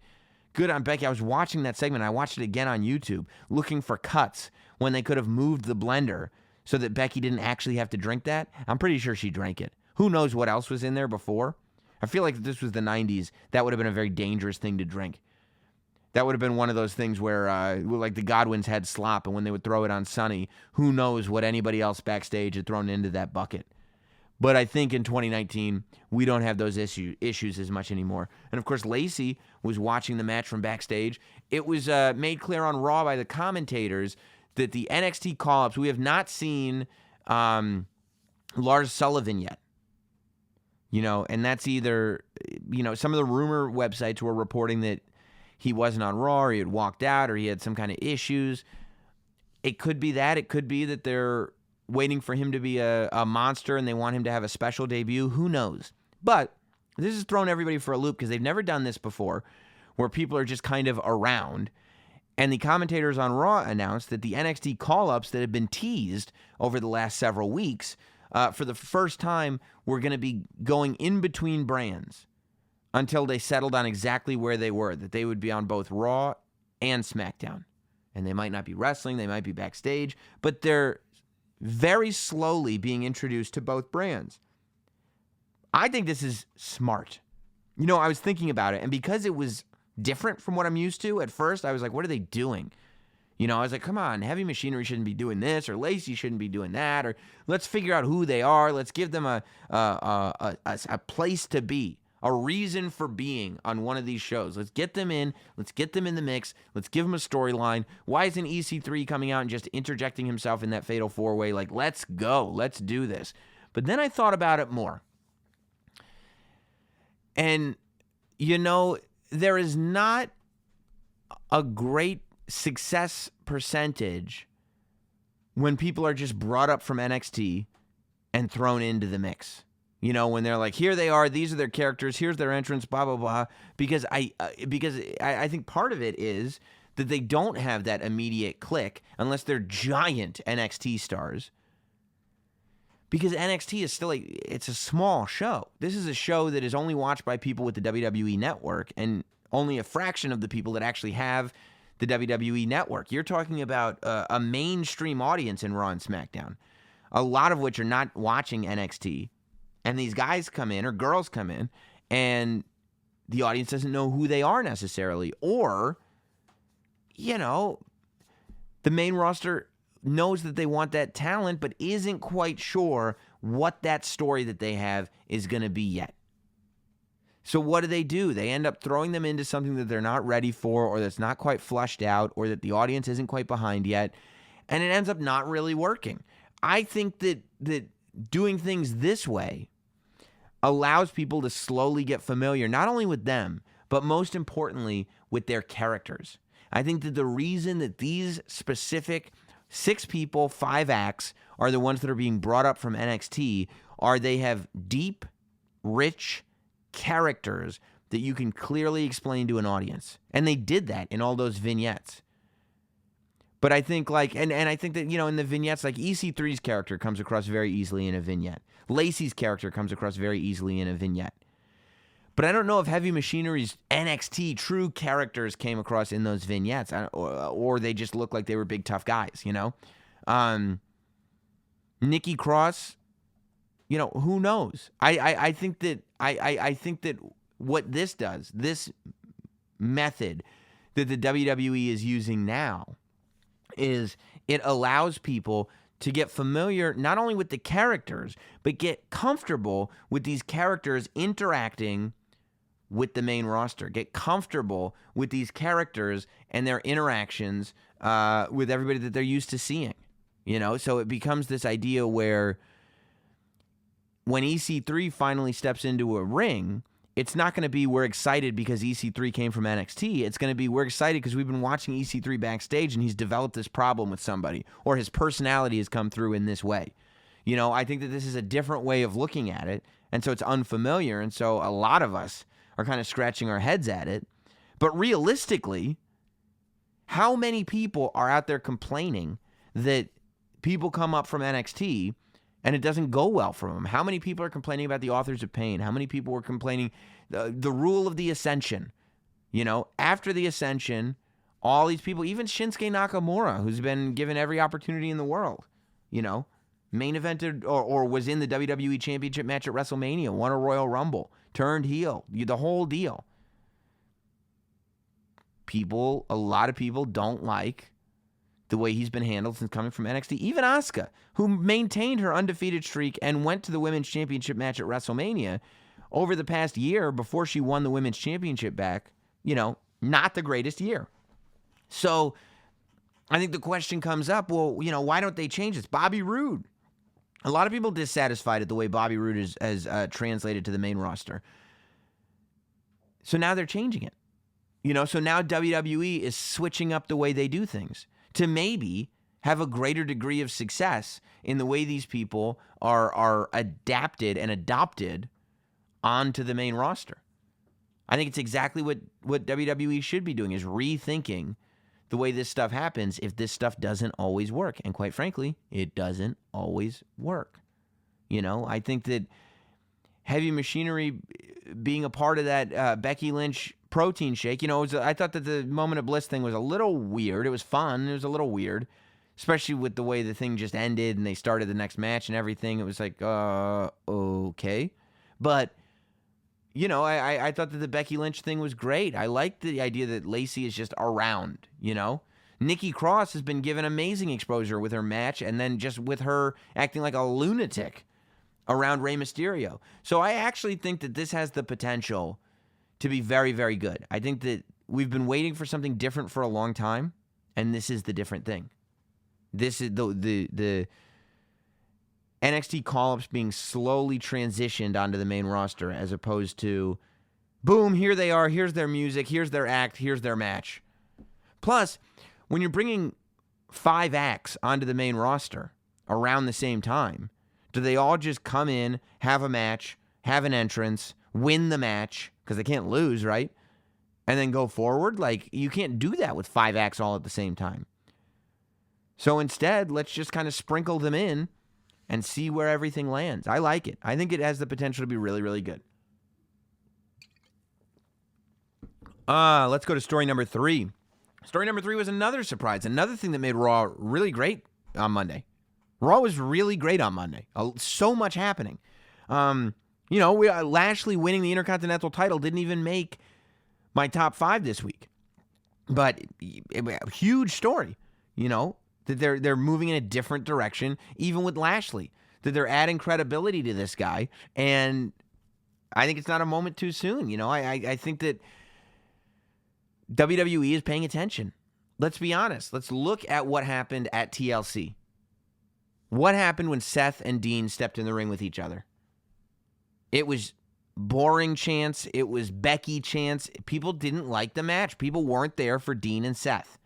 good on Becky. I was watching that segment. I watched it again on YouTube, looking for cuts when they could have moved the blender so that Becky didn't actually have to drink that. I'm pretty sure she drank it. Who knows what else was in there before? I feel like if this was the 90s, that would have been a very dangerous thing to drink. That would have been one of those things where, like the Godwins had slop, and when they would throw it on Sonny, who knows what anybody else backstage had thrown into that bucket. But I think in 2019, we don't have those issues as much anymore. And, of course, Lacey was watching the match from backstage. It was made clear on Raw by the commentators that the NXT call-ups, we have not seen Lars Sullivan yet. And that's either, some of the rumor websites were reporting that he wasn't on Raw, or he had walked out, or he had some kind of issues. It could be that. It could be that they're waiting for him to be a monster and they want him to have a special debut. Who knows? But this has thrown everybody for a loop because they've never done this before, where people are just kind of around. And the commentators on Raw announced that the NXT call-ups that have been teased over the last several weeks, for the first time, were going to be going in between brands until they settled on exactly where they were, that they would be on both Raw and SmackDown. And they might not be wrestling, they might be backstage, but they're very slowly being introduced to both brands. I think this is smart. I was thinking about it, and because it was different from what I'm used to at first, I was like, what are they doing? I was like, come on, Heavy Machinery shouldn't be doing this, or Lacey shouldn't be doing that, or let's figure out who they are. Let's give them a place to be, a reason for being on one of these shows. Let's get them in. Let's get them in the mix. Let's give them a storyline. Why isn't EC3 coming out and just interjecting himself in that Fatal 4-Way? Like, let's go. Let's do this. But then I thought about it more. And, there is not a great success percentage when people are just brought up from NXT and thrown into the mix. When they're like, here they are, these are their characters, here's their entrance, blah, blah, blah. Because I think part of it is that they don't have that immediate click unless they're giant NXT stars. Because NXT is still it's a small show. This is a show that is only watched by people with the WWE Network, and only a fraction of the people that actually have the WWE Network. You're talking about a mainstream audience in Raw and SmackDown, a lot of which are not watching NXT. And these guys come in, or girls come in, and the audience doesn't know who they are necessarily. Or, the main roster knows that they want that talent, but isn't quite sure what that story that they have is going to be yet. So what do? They end up throwing them into something that they're not ready for, or that's not quite flushed out, or that the audience isn't quite behind yet, and it ends up not really working. I think that doing things this way allows people to slowly get familiar, not only with them, but most importantly, with their characters. I think that the reason that these specific 6 people, 5 acts, are the ones that are being brought up from NXT are they have deep, rich characters that you can clearly explain to an audience. And they did that in all those vignettes. But I think and I think that, in the vignettes, like EC3's character comes across very easily in a vignette. Lacey's character comes across very easily in a vignette. But I don't know if Heavy Machinery's NXT true characters came across in those vignettes, or they just look like they were big tough guys, Nikki Cross, who knows? I think that what this does, this method that the WWE is using now, is it allows people to get familiar not only with the characters, but get comfortable with these characters interacting with the main roster. Get comfortable with these characters and their interactions with everybody that they're used to seeing. So it becomes this idea where when EC3 finally steps into a ring, it's not going to be we're excited because EC3 came from NXT. It's going to be we're excited because we've been watching EC3 backstage and he's developed this problem with somebody, or his personality has come through in this way. I think that this is a different way of looking at it, and so it's unfamiliar, and so a lot of us are kind of scratching our heads at it. But realistically, how many people are out there complaining that people come up from NXT and it doesn't go well for them? How many people are complaining about the Authors of Pain? How many people were complaining the rule of the Ascension? After the Ascension, all these people, even Shinsuke Nakamura, who's been given every opportunity in the world, main evented or was in the WWE Championship match at WrestleMania, won a Royal Rumble, turned heel, the whole deal. a lot of people don't like the way he's been handled since coming from NXT. Even Asuka, who maintained her undefeated streak and went to the Women's Championship match at WrestleMania over the past year before she won the Women's Championship back, not the greatest year. So I think the question comes up, well, why don't they change this? Bobby Roode. A lot of people dissatisfied at the way Bobby Roode has translated to the main roster. So now they're changing it. So now WWE is switching up the way they do things to maybe have a greater degree of success in the way these people are adapted and adopted onto the main roster. I think it's exactly what WWE should be doing, is rethinking the way this stuff happens if this stuff doesn't always work. And quite frankly, it doesn't always work. I think that Heavy Machinery being a part of that Becky Lynch protein shake, I thought that the Moment of Bliss thing was a little weird. It was fun. It was a little weird, especially with the way the thing just ended and they started the next match and everything. It was like, okay. But, I thought that the Becky Lynch thing was great. I liked the idea that Lacey is just around, Nikki Cross has been given amazing exposure with her match and then just with her acting like a lunatic around Rey Mysterio. So I actually think that this has the potential to be very, very good. I think that we've been waiting for something different for a long time, and this is the different thing. This is the NXT call-ups being slowly transitioned onto the main roster as opposed to, boom, here they are, here's their music, here's their act, here's their match. Plus, when you're bringing 5 acts onto the main roster around the same time, do they all just come in, have a match, have an entrance, win the match, because they can't lose, right? And then go forward? Like, you can't do that with 5 acts all at the same time. So instead, let's just kind of sprinkle them in and see where everything lands. I like it. I think it has the potential to be really, really good. Let's go to story number 3. Story number 3 was another surprise, another thing that made Raw really great on Monday. Raw was really great on Monday. So much happening. Lashley winning the Intercontinental title didn't even make my top 5 this week. But a huge story, that they're moving in a different direction, even with Lashley, that they're adding credibility to this guy. And I think it's not a moment too soon. I think that WWE is paying attention. Let's be honest. Let's look at what happened at TLC. What happened when Seth and Dean stepped in the ring with each other? It was boring chants. It was Becky chants. People didn't like the match. People weren't there for Dean and Seth.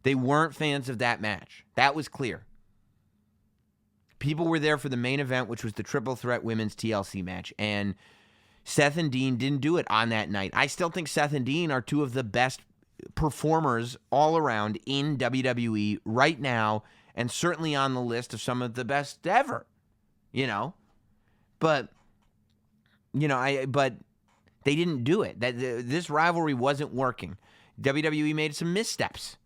They weren't fans of that match. That was clear. People were there for the main event, which was the Triple Threat Women's TLC match. And Seth and Dean didn't do it on that night. I still think Seth and Dean are 2 of the best performers all around in WWE right now, and certainly on the list of some of the best ever, But, but they didn't do it. This rivalry wasn't working. WWE made some missteps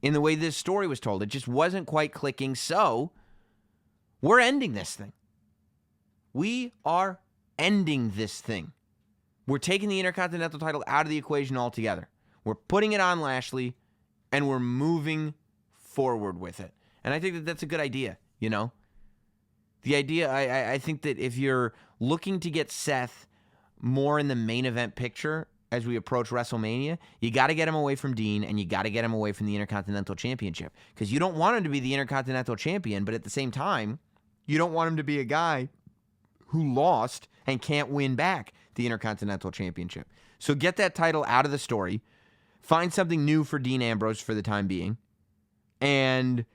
in the way this story was told. It just wasn't quite clicking, so we're ending this thing. We are ending this thing. We're taking the Intercontinental title out of the equation altogether. We're putting it on Lashley, and we're moving forward with it. And I think that that's a good idea, The idea, I think that if you're looking to get Seth more in the main event picture as we approach WrestleMania, you got to get him away from Dean, and you got to get him away from the Intercontinental Championship. Because you don't want him to be the Intercontinental Champion, but at the same time, you don't want him to be a guy who lost and can't win back the Intercontinental Championship. So get that title out of the story. Find something new for Dean Ambrose for the time being. And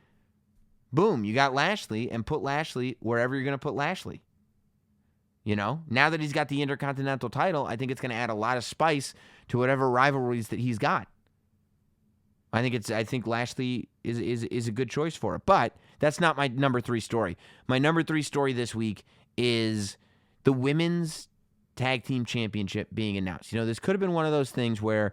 boom, you got Lashley, and put Lashley wherever you're going to put Lashley. Now that he's got the Intercontinental title, I think it's going to add a lot of spice to whatever rivalries that he's got. I think Lashley is a good choice for it. But that's not my number 3 story. My number 3 story this week is the Women's Tag Team Championship being announced. This could have been one of those things where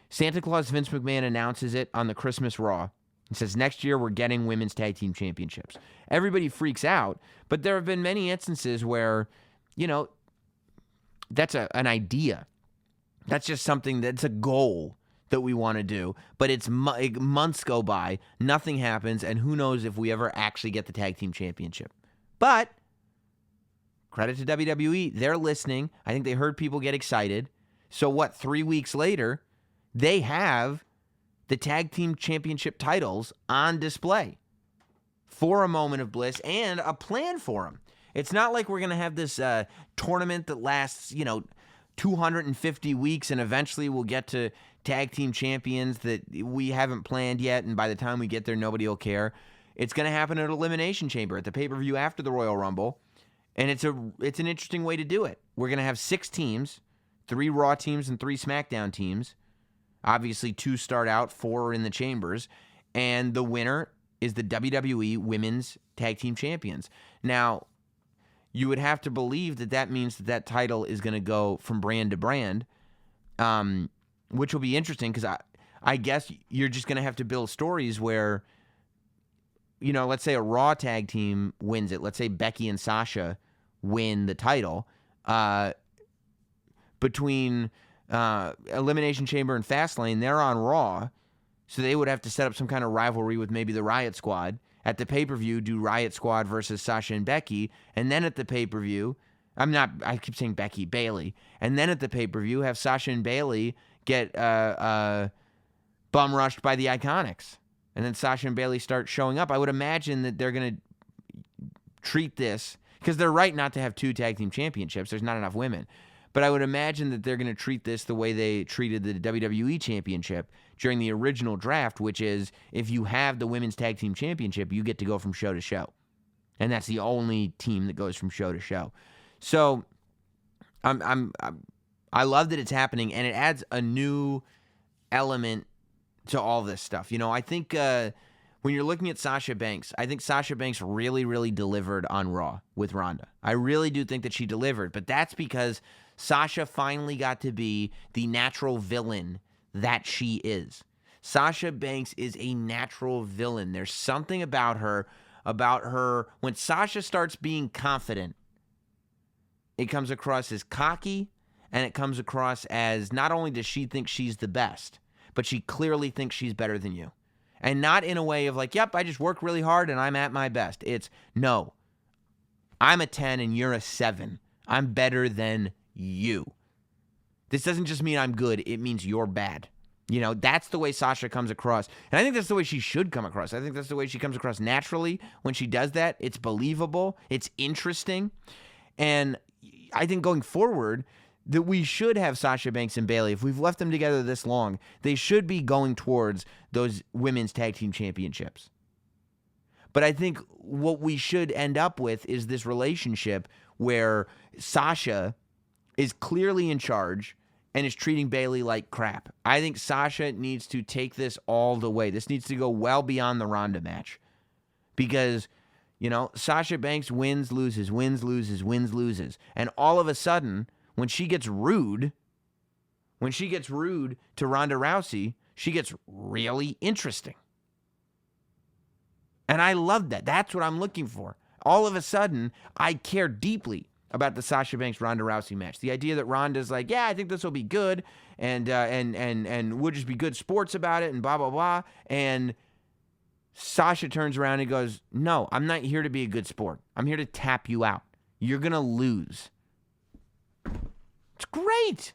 Santa Claus Vince McMahon announces it on the Christmas Raw. He says, next year we're getting Women's Tag Team Championships. Everybody freaks out, but there have been many instances where, that's an idea. That's just something that's a goal that we want to do, but it's months go by, nothing happens, and who knows if we ever actually get the tag team championship. But credit to WWE, they're listening. I think they heard people get excited. So what, 3 weeks later, they have the tag team championship titles on display for a moment of bliss and a plan for them. It's not like we're going to have this tournament that lasts, 250 weeks and eventually we'll get to tag team champions that we haven't planned yet, and by the time we get there, nobody will care. It's going to happen at Elimination Chamber, at the pay-per-view after the Royal Rumble, and it's an interesting way to do it. We're going to have 6 teams, 3 Raw teams and 3 SmackDown teams. Obviously, 2 start out, 4 are in the chambers, and the winner is the WWE Women's Tag Team Champions. Now, you would have to believe that means that title is going to go from brand to brand, which will be interesting because I guess you're just going to have to build stories where, let's say a Raw tag team wins it. Let's say Becky and Sasha win the title. Between Elimination Chamber and Fastlane, they're on Raw, so they would have to set up some kind of rivalry with maybe the Riot Squad. At the pay-per-view, do Riot Squad versus Sasha and Becky, and then at the pay-per-view, I keep saying Becky, Bayley, and then at the pay-per-view, have Sasha and Bayley get bum-rushed by the Iconics, and then Sasha and Bayley start showing up. I would imagine that they're going to treat this, because they're right not to have 2 tag team championships, there's not enough women, but I would imagine that they're going to treat this the way they treated the WWE Championship during the original draft, which is if you have the Women's Tag Team Championship, you get to go from show to show. And that's the only team that goes from show to show. So I love that it's happening, and it adds a new element to all this stuff. I think when you're looking at Sasha Banks, I think Sasha Banks really, really delivered on Raw with Ronda. I really do think that she delivered, but that's because Sasha finally got to be the natural villain that she is. Sasha Banks is a natural villain. There's something about her, when Sasha starts being confident, it comes across as cocky, and it comes across as not only does she think she's the best, but she clearly thinks she's better than you. And not in a way of like, yep, I just work really hard and I'm at my best. It's, no, I'm a 10 and you're a 7. I'm better than you. This doesn't just mean I'm good. It means you're bad. That's the way Sasha comes across. And I think that's the way she should come across. I think that's the way she comes across naturally. When she does that, it's believable. It's interesting. And I think going forward, that we should have Sasha Banks and Bayley. If we've left them together this long, they should be going towards those women's tag team championships. But I think what we should end up with is this relationship where Sasha is clearly in charge and is treating Bayley like crap. I think Sasha needs to take this all the way. This needs to go well beyond the Ronda match. Because, Sasha Banks wins, loses, wins, loses, wins, loses. And all of a sudden, when she gets rude to Ronda Rousey, she gets really interesting. And I love that. That's what I'm looking for. All of a sudden, I care deeply about the Sasha Banks-Ronda Rousey match. The idea that Ronda's like, yeah, I think this will be good, and we'll just be good sports about it, and blah, blah, blah. And Sasha turns around and goes, no, I'm not here to be a good sport. I'm here to tap you out. You're going to lose. It's great.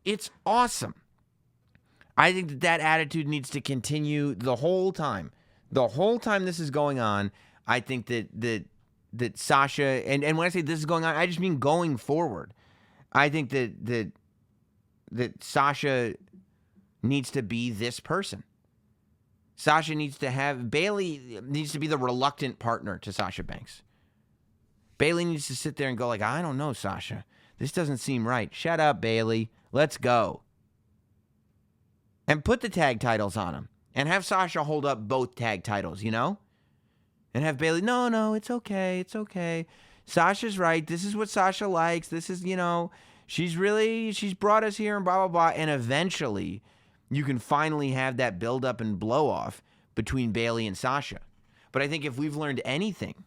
It's awesome. I think that attitude needs to continue the whole time. The whole time this is going on, I think that Sasha, and when I say this is going on, I just mean going forward. I think that Sasha needs to be this person. Sasha needs to have, Bayley needs to be the reluctant partner to Sasha Banks. Bayley needs to sit there and go like, I don't know, Sasha. This doesn't seem right. Shut up, Bayley. Let's go. And put the tag titles on him. And have Sasha hold up both tag titles, And have Bayley, no, it's okay. It's okay. Sasha's right. This is what Sasha likes. This is, she's brought us here and blah, blah, blah. And eventually, you can finally have that build up and blow off between Bayley and Sasha. But I think if we've learned anything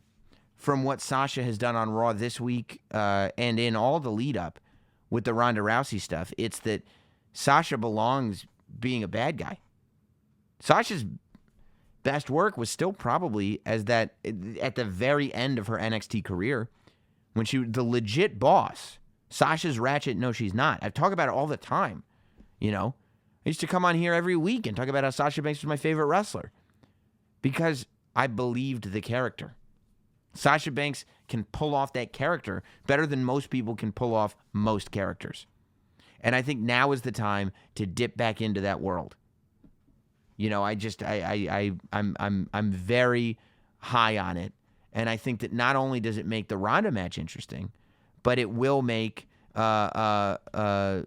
from what Sasha has done on Raw this week and in all the lead up with the Ronda Rousey stuff, it's that Sasha belongs being a bad guy. Sasha's best work was still probably as that at the very end of her NXT career when she was the legit boss. Sasha's ratchet. No, she's not. I talk about it all the time. You know, I used to come on here every week and talk about how Sasha Banks was my favorite wrestler because I believed the character. Sasha Banks can pull off that character better than most people can pull off most characters. And I think now is the time to dip back into that world. You know, I'm very high on it. And I think that not only does it make the Ronda match interesting, but it will make the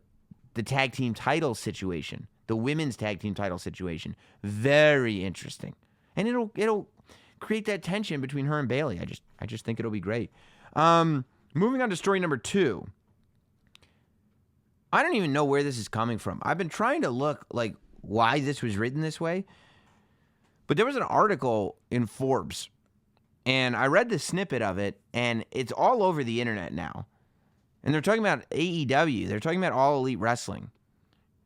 tag team title situation, the women's tag team title situation, very interesting. And it'll create that tension between her and Bayley. I just think it'll be great. Moving on to story number 2. I don't even know where this is coming from. I've been trying to look like why this was written this way. But there was an article in Forbes, and I read the snippet of it, and it's all over the internet now. And they're talking about AEW. They're talking about All Elite Wrestling.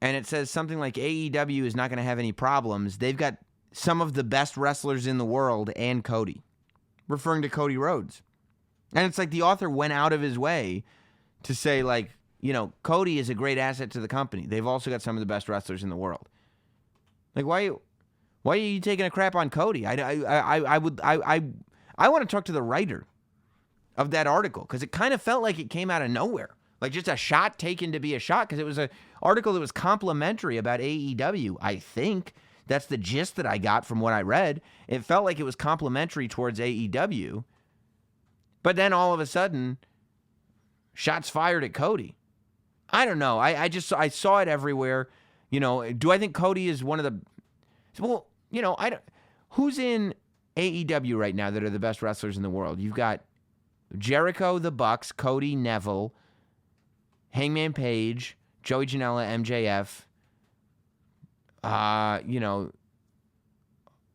And it says something like AEW is not going to have any problems. They've got some of the best wrestlers in the world and Cody, referring to Cody Rhodes. And it's like the author went out of his way to say, like, you know, Cody is a great asset to the company. They've also got some of the best wrestlers in the world. Like, why are you taking a crap on Cody? I want to talk to the writer of that article because it kind of felt like it came out of nowhere, like just a shot taken to be a shot because it was an article that was complimentary about AEW. I think that's the gist that I got from what I read. It felt like it was complimentary towards AEW, but then all of a sudden, shots fired at Cody. I don't know. I saw it everywhere. You know, do I think Cody is one of the... Well, you know, who's in AEW right now that are the best wrestlers in the world? You've got Jericho, the Bucks, Cody, Neville, Hangman Page, Joey Janela, MJF. You know,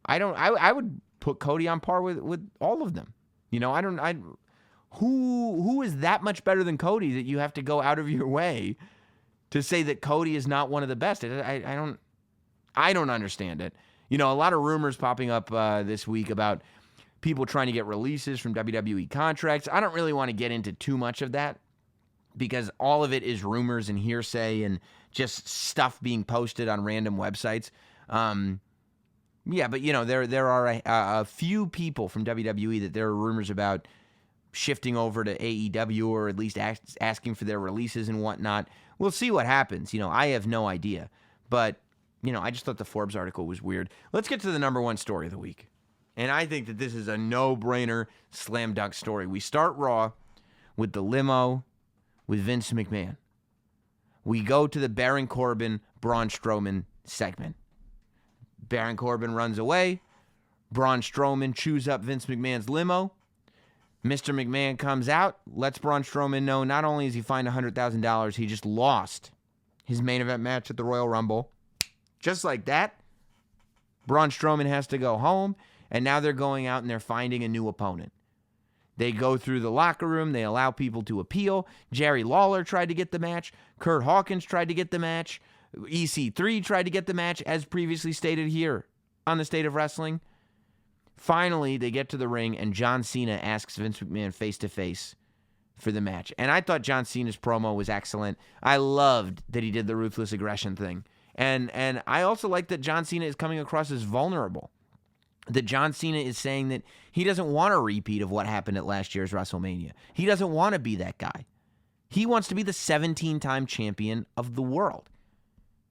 I would put Cody on par with all of them. You know, who is that much better than Cody that you have to go out of your way to say that Cody is not one of the best? I don't understand it. You know, a lot of rumors popping up this week about people trying to get releases from WWE contracts. I don't really want to get into too much of that because all of it is rumors and hearsay and just stuff being posted on random websites. Yeah, but you know, there are a few people from WWE that there are rumors about shifting over to AEW or at least asking for their releases and whatnot. We'll see what happens. You know, I have no idea. But, you know, I just thought the Forbes article was weird. Let's get to the number 1 story of the week. And I think that this is a no-brainer slam dunk story. We start Raw with the limo with Vince McMahon. We go to the Baron Corbin, Braun Strowman segment. Baron Corbin runs away. Braun Strowman chews up Vince McMahon's limo. Mr. McMahon comes out, lets Braun Strowman know not only is he fined $100,000, he just lost his main event match at the Royal Rumble. Just like that, Braun Strowman has to go home, and now they're going out and they're finding a new opponent. They go through the locker room. They allow people to appeal. Jerry Lawler tried to get the match. Kurt Hawkins tried to get the match. EC3 tried to get the match, as previously stated here on The State of Wrestling. Finally, they get to the ring, and John Cena asks Vince McMahon face-to-face for the match. And I thought John Cena's promo was excellent. I loved that he did the ruthless aggression thing. And I also like that John Cena is coming across as vulnerable. That John Cena is saying that he doesn't want a repeat of what happened at last year's WrestleMania. He doesn't want to be that guy. He wants to be the 17-time champion of the world.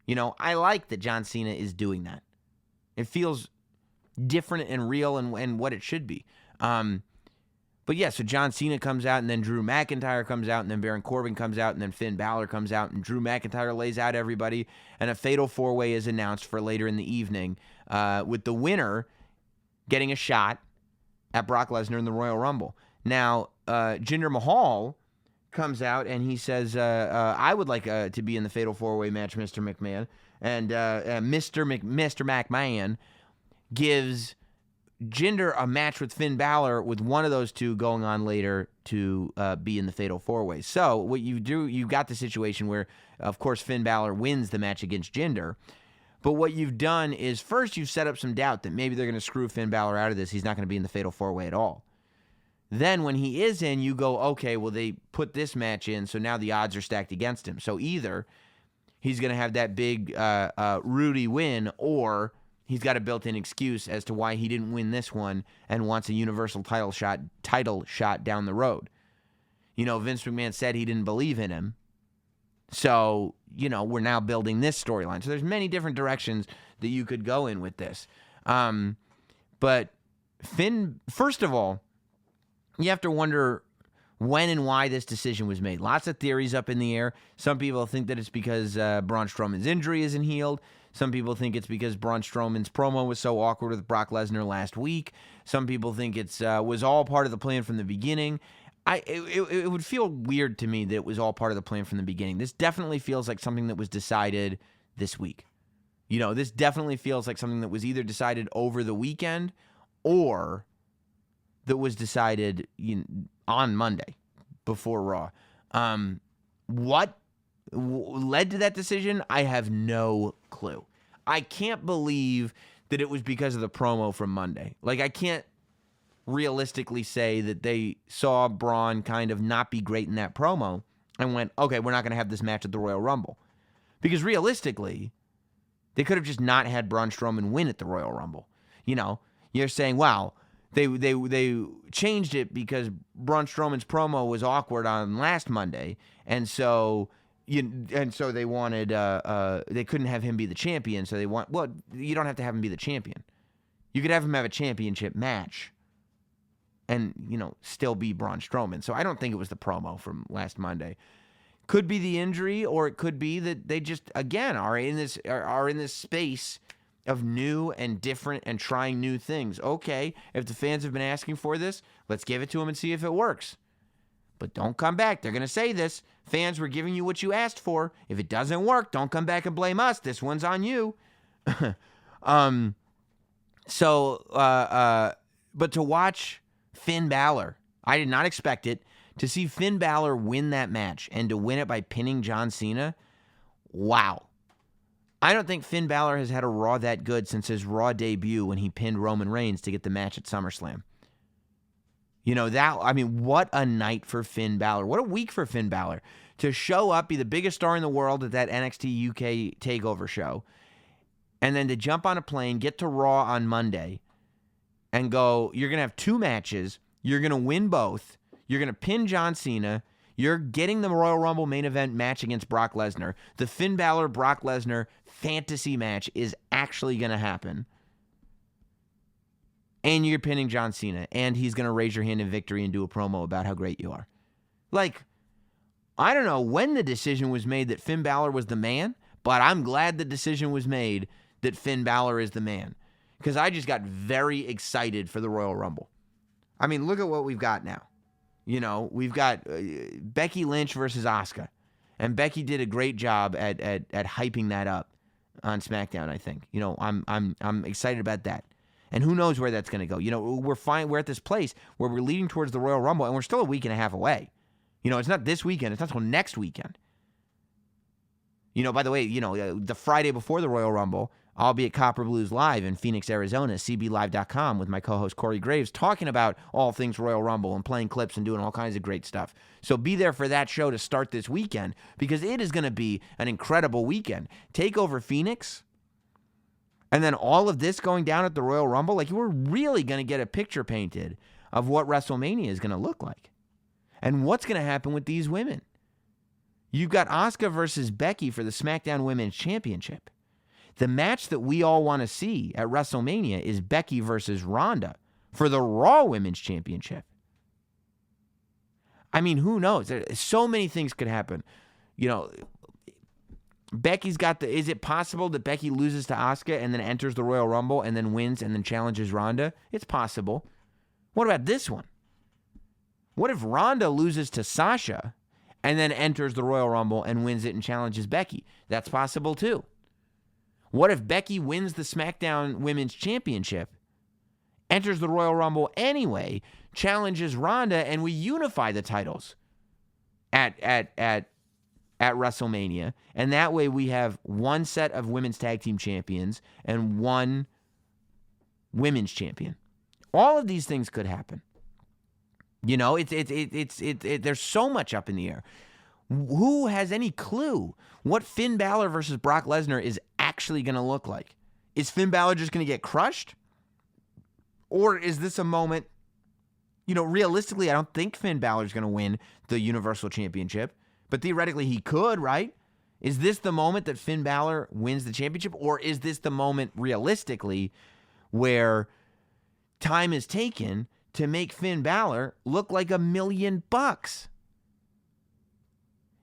You know, I like that John Cena is doing that. It feels different and real and what it should be. But yeah, so John Cena comes out, and then Drew McIntyre comes out, and then Baron Corbin comes out, and then Finn Balor comes out, and Drew McIntyre lays out everybody, and a fatal 4-way is announced for later in the evening, with the winner getting a shot at Brock Lesnar in the Royal Rumble. Now, Jinder Mahal comes out, and he says, I would like to be in the fatal 4-way match, Mr. McMahon. And Mr. McMahon gives Jinder a match with Finn Balor, with one of those two going on later to be in the fatal 4-way. So what you do, you got the situation where, of course, Finn Balor wins the match against Jinder. But what you've done is first you've set up some doubt that maybe they're going to screw Finn Balor out of this. He's not going to be in the Fatal 4-Way at all. Then when he is in, you go, okay, well, they put this match in, so now the odds are stacked against him. So either he's going to have that big Rudy win, or he's got a built-in excuse as to why he didn't win this one and wants a Universal title shot down the road. Vince McMahon said he didn't believe in him. So, we're now building this storyline. So there's many different directions that you could go in with this. But Finn, first of all, you have to wonder when and why this decision was made. Lots of theories up in the air. Some people think that it's because Braun Strowman's injury isn't healed. Some people think it's because Braun Strowman's promo was so awkward with Brock Lesnar last week. Some people think it's was all part of the plan from the beginning. It would feel weird to me that it was all part of the plan from the beginning. This definitely feels like something that was decided this week. This definitely feels like something that was either decided over the weekend or that was decided on Monday before Raw. What led to that decision? I have no clue. I can't believe that it was because of the promo from Monday. Like, I can't realistically say that they saw Braun kind of not be great in that promo and went, okay, we're not going to have this match at the Royal Rumble. Because realistically, they could have just not had Braun Strowman win at the Royal Rumble. You're saying, wow, they changed it because Braun Strowman's promo was awkward on last Monday, and so they wanted they couldn't have him be the champion, so you don't have to have him be the champion. You could have him have a championship match and still be Braun Strowman. So I don't think it was the promo from last Monday. Could be the injury, or it could be that they just again are in this space of new and different and trying new things. Okay, if the fans have been asking for this, let's give it to them and see if it works. But don't come back. They're going to say this. Fans, we're giving you what you asked for. If it doesn't work, don't come back and blame us. This one's on you. But to watch Finn Balor, I did not expect it. To see Finn Balor win that match and to win it by pinning John Cena, wow. I don't think Finn Balor has had a Raw that good since his Raw debut when he pinned Roman Reigns to get the match at SummerSlam. What a night for Finn Balor. What a week for Finn Balor. To show up, be the biggest star in the world at that NXT UK takeover show, and then to jump on a plane, get to Raw on Monday, and go, you're going to have two matches, you're going to win both, you're going to pin John Cena, you're getting the Royal Rumble main event match against Brock Lesnar. The Finn Balor-Brock Lesnar fantasy match is actually going to happen. And you're pinning John Cena, and he's going to raise your hand in victory and do a promo about how great you are. Like, I don't know when the decision was made that Finn Balor was the man, but I'm glad the decision was made that Finn Balor is the man. Because I just got very excited for the Royal Rumble. I mean, look at what we've got now. We've got Becky Lynch versus Asuka. And Becky did a great job at hyping that up on SmackDown, I think. I'm excited about that. And who knows where that's going to go. We're at this place where we're leading towards the Royal Rumble, and we're still a week and a half away. It's not this weekend. It's not until next weekend. By the way, the Friday before the Royal Rumble, I'll be at Copper Blues Live in Phoenix, Arizona, cblive.com with my co-host Corey Graves, talking about all things Royal Rumble and playing clips and doing all kinds of great stuff. So be there for that show to start this weekend, because it is going to be an incredible weekend. TakeOver Phoenix, and then all of this going down at the Royal Rumble. Like, we're really going to get a picture painted of what WrestleMania is going to look like and what's going to happen with these women. You've got Asuka versus Becky for the SmackDown Women's Championship. The match that we all want to see at WrestleMania is Becky versus Ronda for the Raw Women's Championship. I mean, who knows? So many things could happen. Becky's got is it possible that Becky loses to Asuka and then enters the Royal Rumble and then wins and then challenges Ronda? It's possible. What about this one? What if Ronda loses to Sasha and then enters the Royal Rumble and wins it and challenges Becky? That's possible too. What if Becky wins the SmackDown Women's Championship, enters the Royal Rumble anyway, challenges Ronda, and we unify the titles at at WrestleMania, and that way we have one set of women's tag team champions and one women's champion. All of these things could happen. You know, there's so much up in the air. Who has any clue what Finn Balor versus Brock Lesnar is actually going to look like? Is Finn Balor just going to get crushed? Or is this a moment, you know, realistically, I don't think Finn Balor is going to win the Universal Championship, but theoretically he could, right? Is this the moment that Finn Balor wins the championship? Or is this the moment, realistically, where time is taken to make Finn Balor look like $1 million?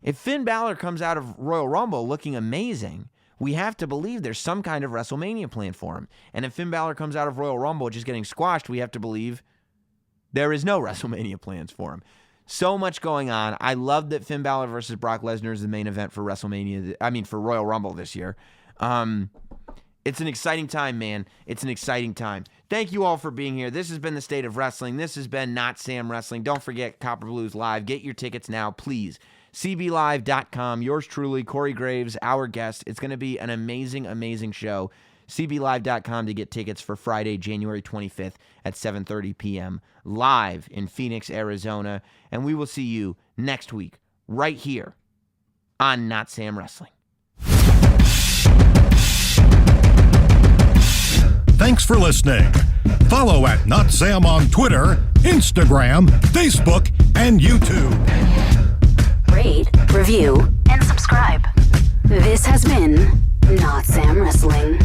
If Finn Balor comes out of Royal Rumble looking amazing, we have to believe there's some kind of WrestleMania plan for him. And if Finn Balor comes out of Royal Rumble just getting squashed, we have to believe there is no WrestleMania plans for him. So much going on. I love that Finn Balor versus Brock Lesnar is the main event for for Royal Rumble this year. It's an exciting time, man. It's an exciting time. Thank you all for being here. This has been The State of Wrestling. This has been Not Sam Wrestling. Don't forget Copper Blues Live. Get your tickets now, please. CBLive.com. Yours truly, Corey Graves, our guest. It's going to be an amazing, amazing show. CBLive.com to get tickets for Friday, January 25th at 7:30 p.m. live in Phoenix, Arizona. And we will see you next week right here on Not Sam Wrestling. Thanks for listening. Follow at Not Sam on Twitter, Instagram, Facebook, and YouTube. Rate, review, and subscribe. This has been Not Sam Wrestling.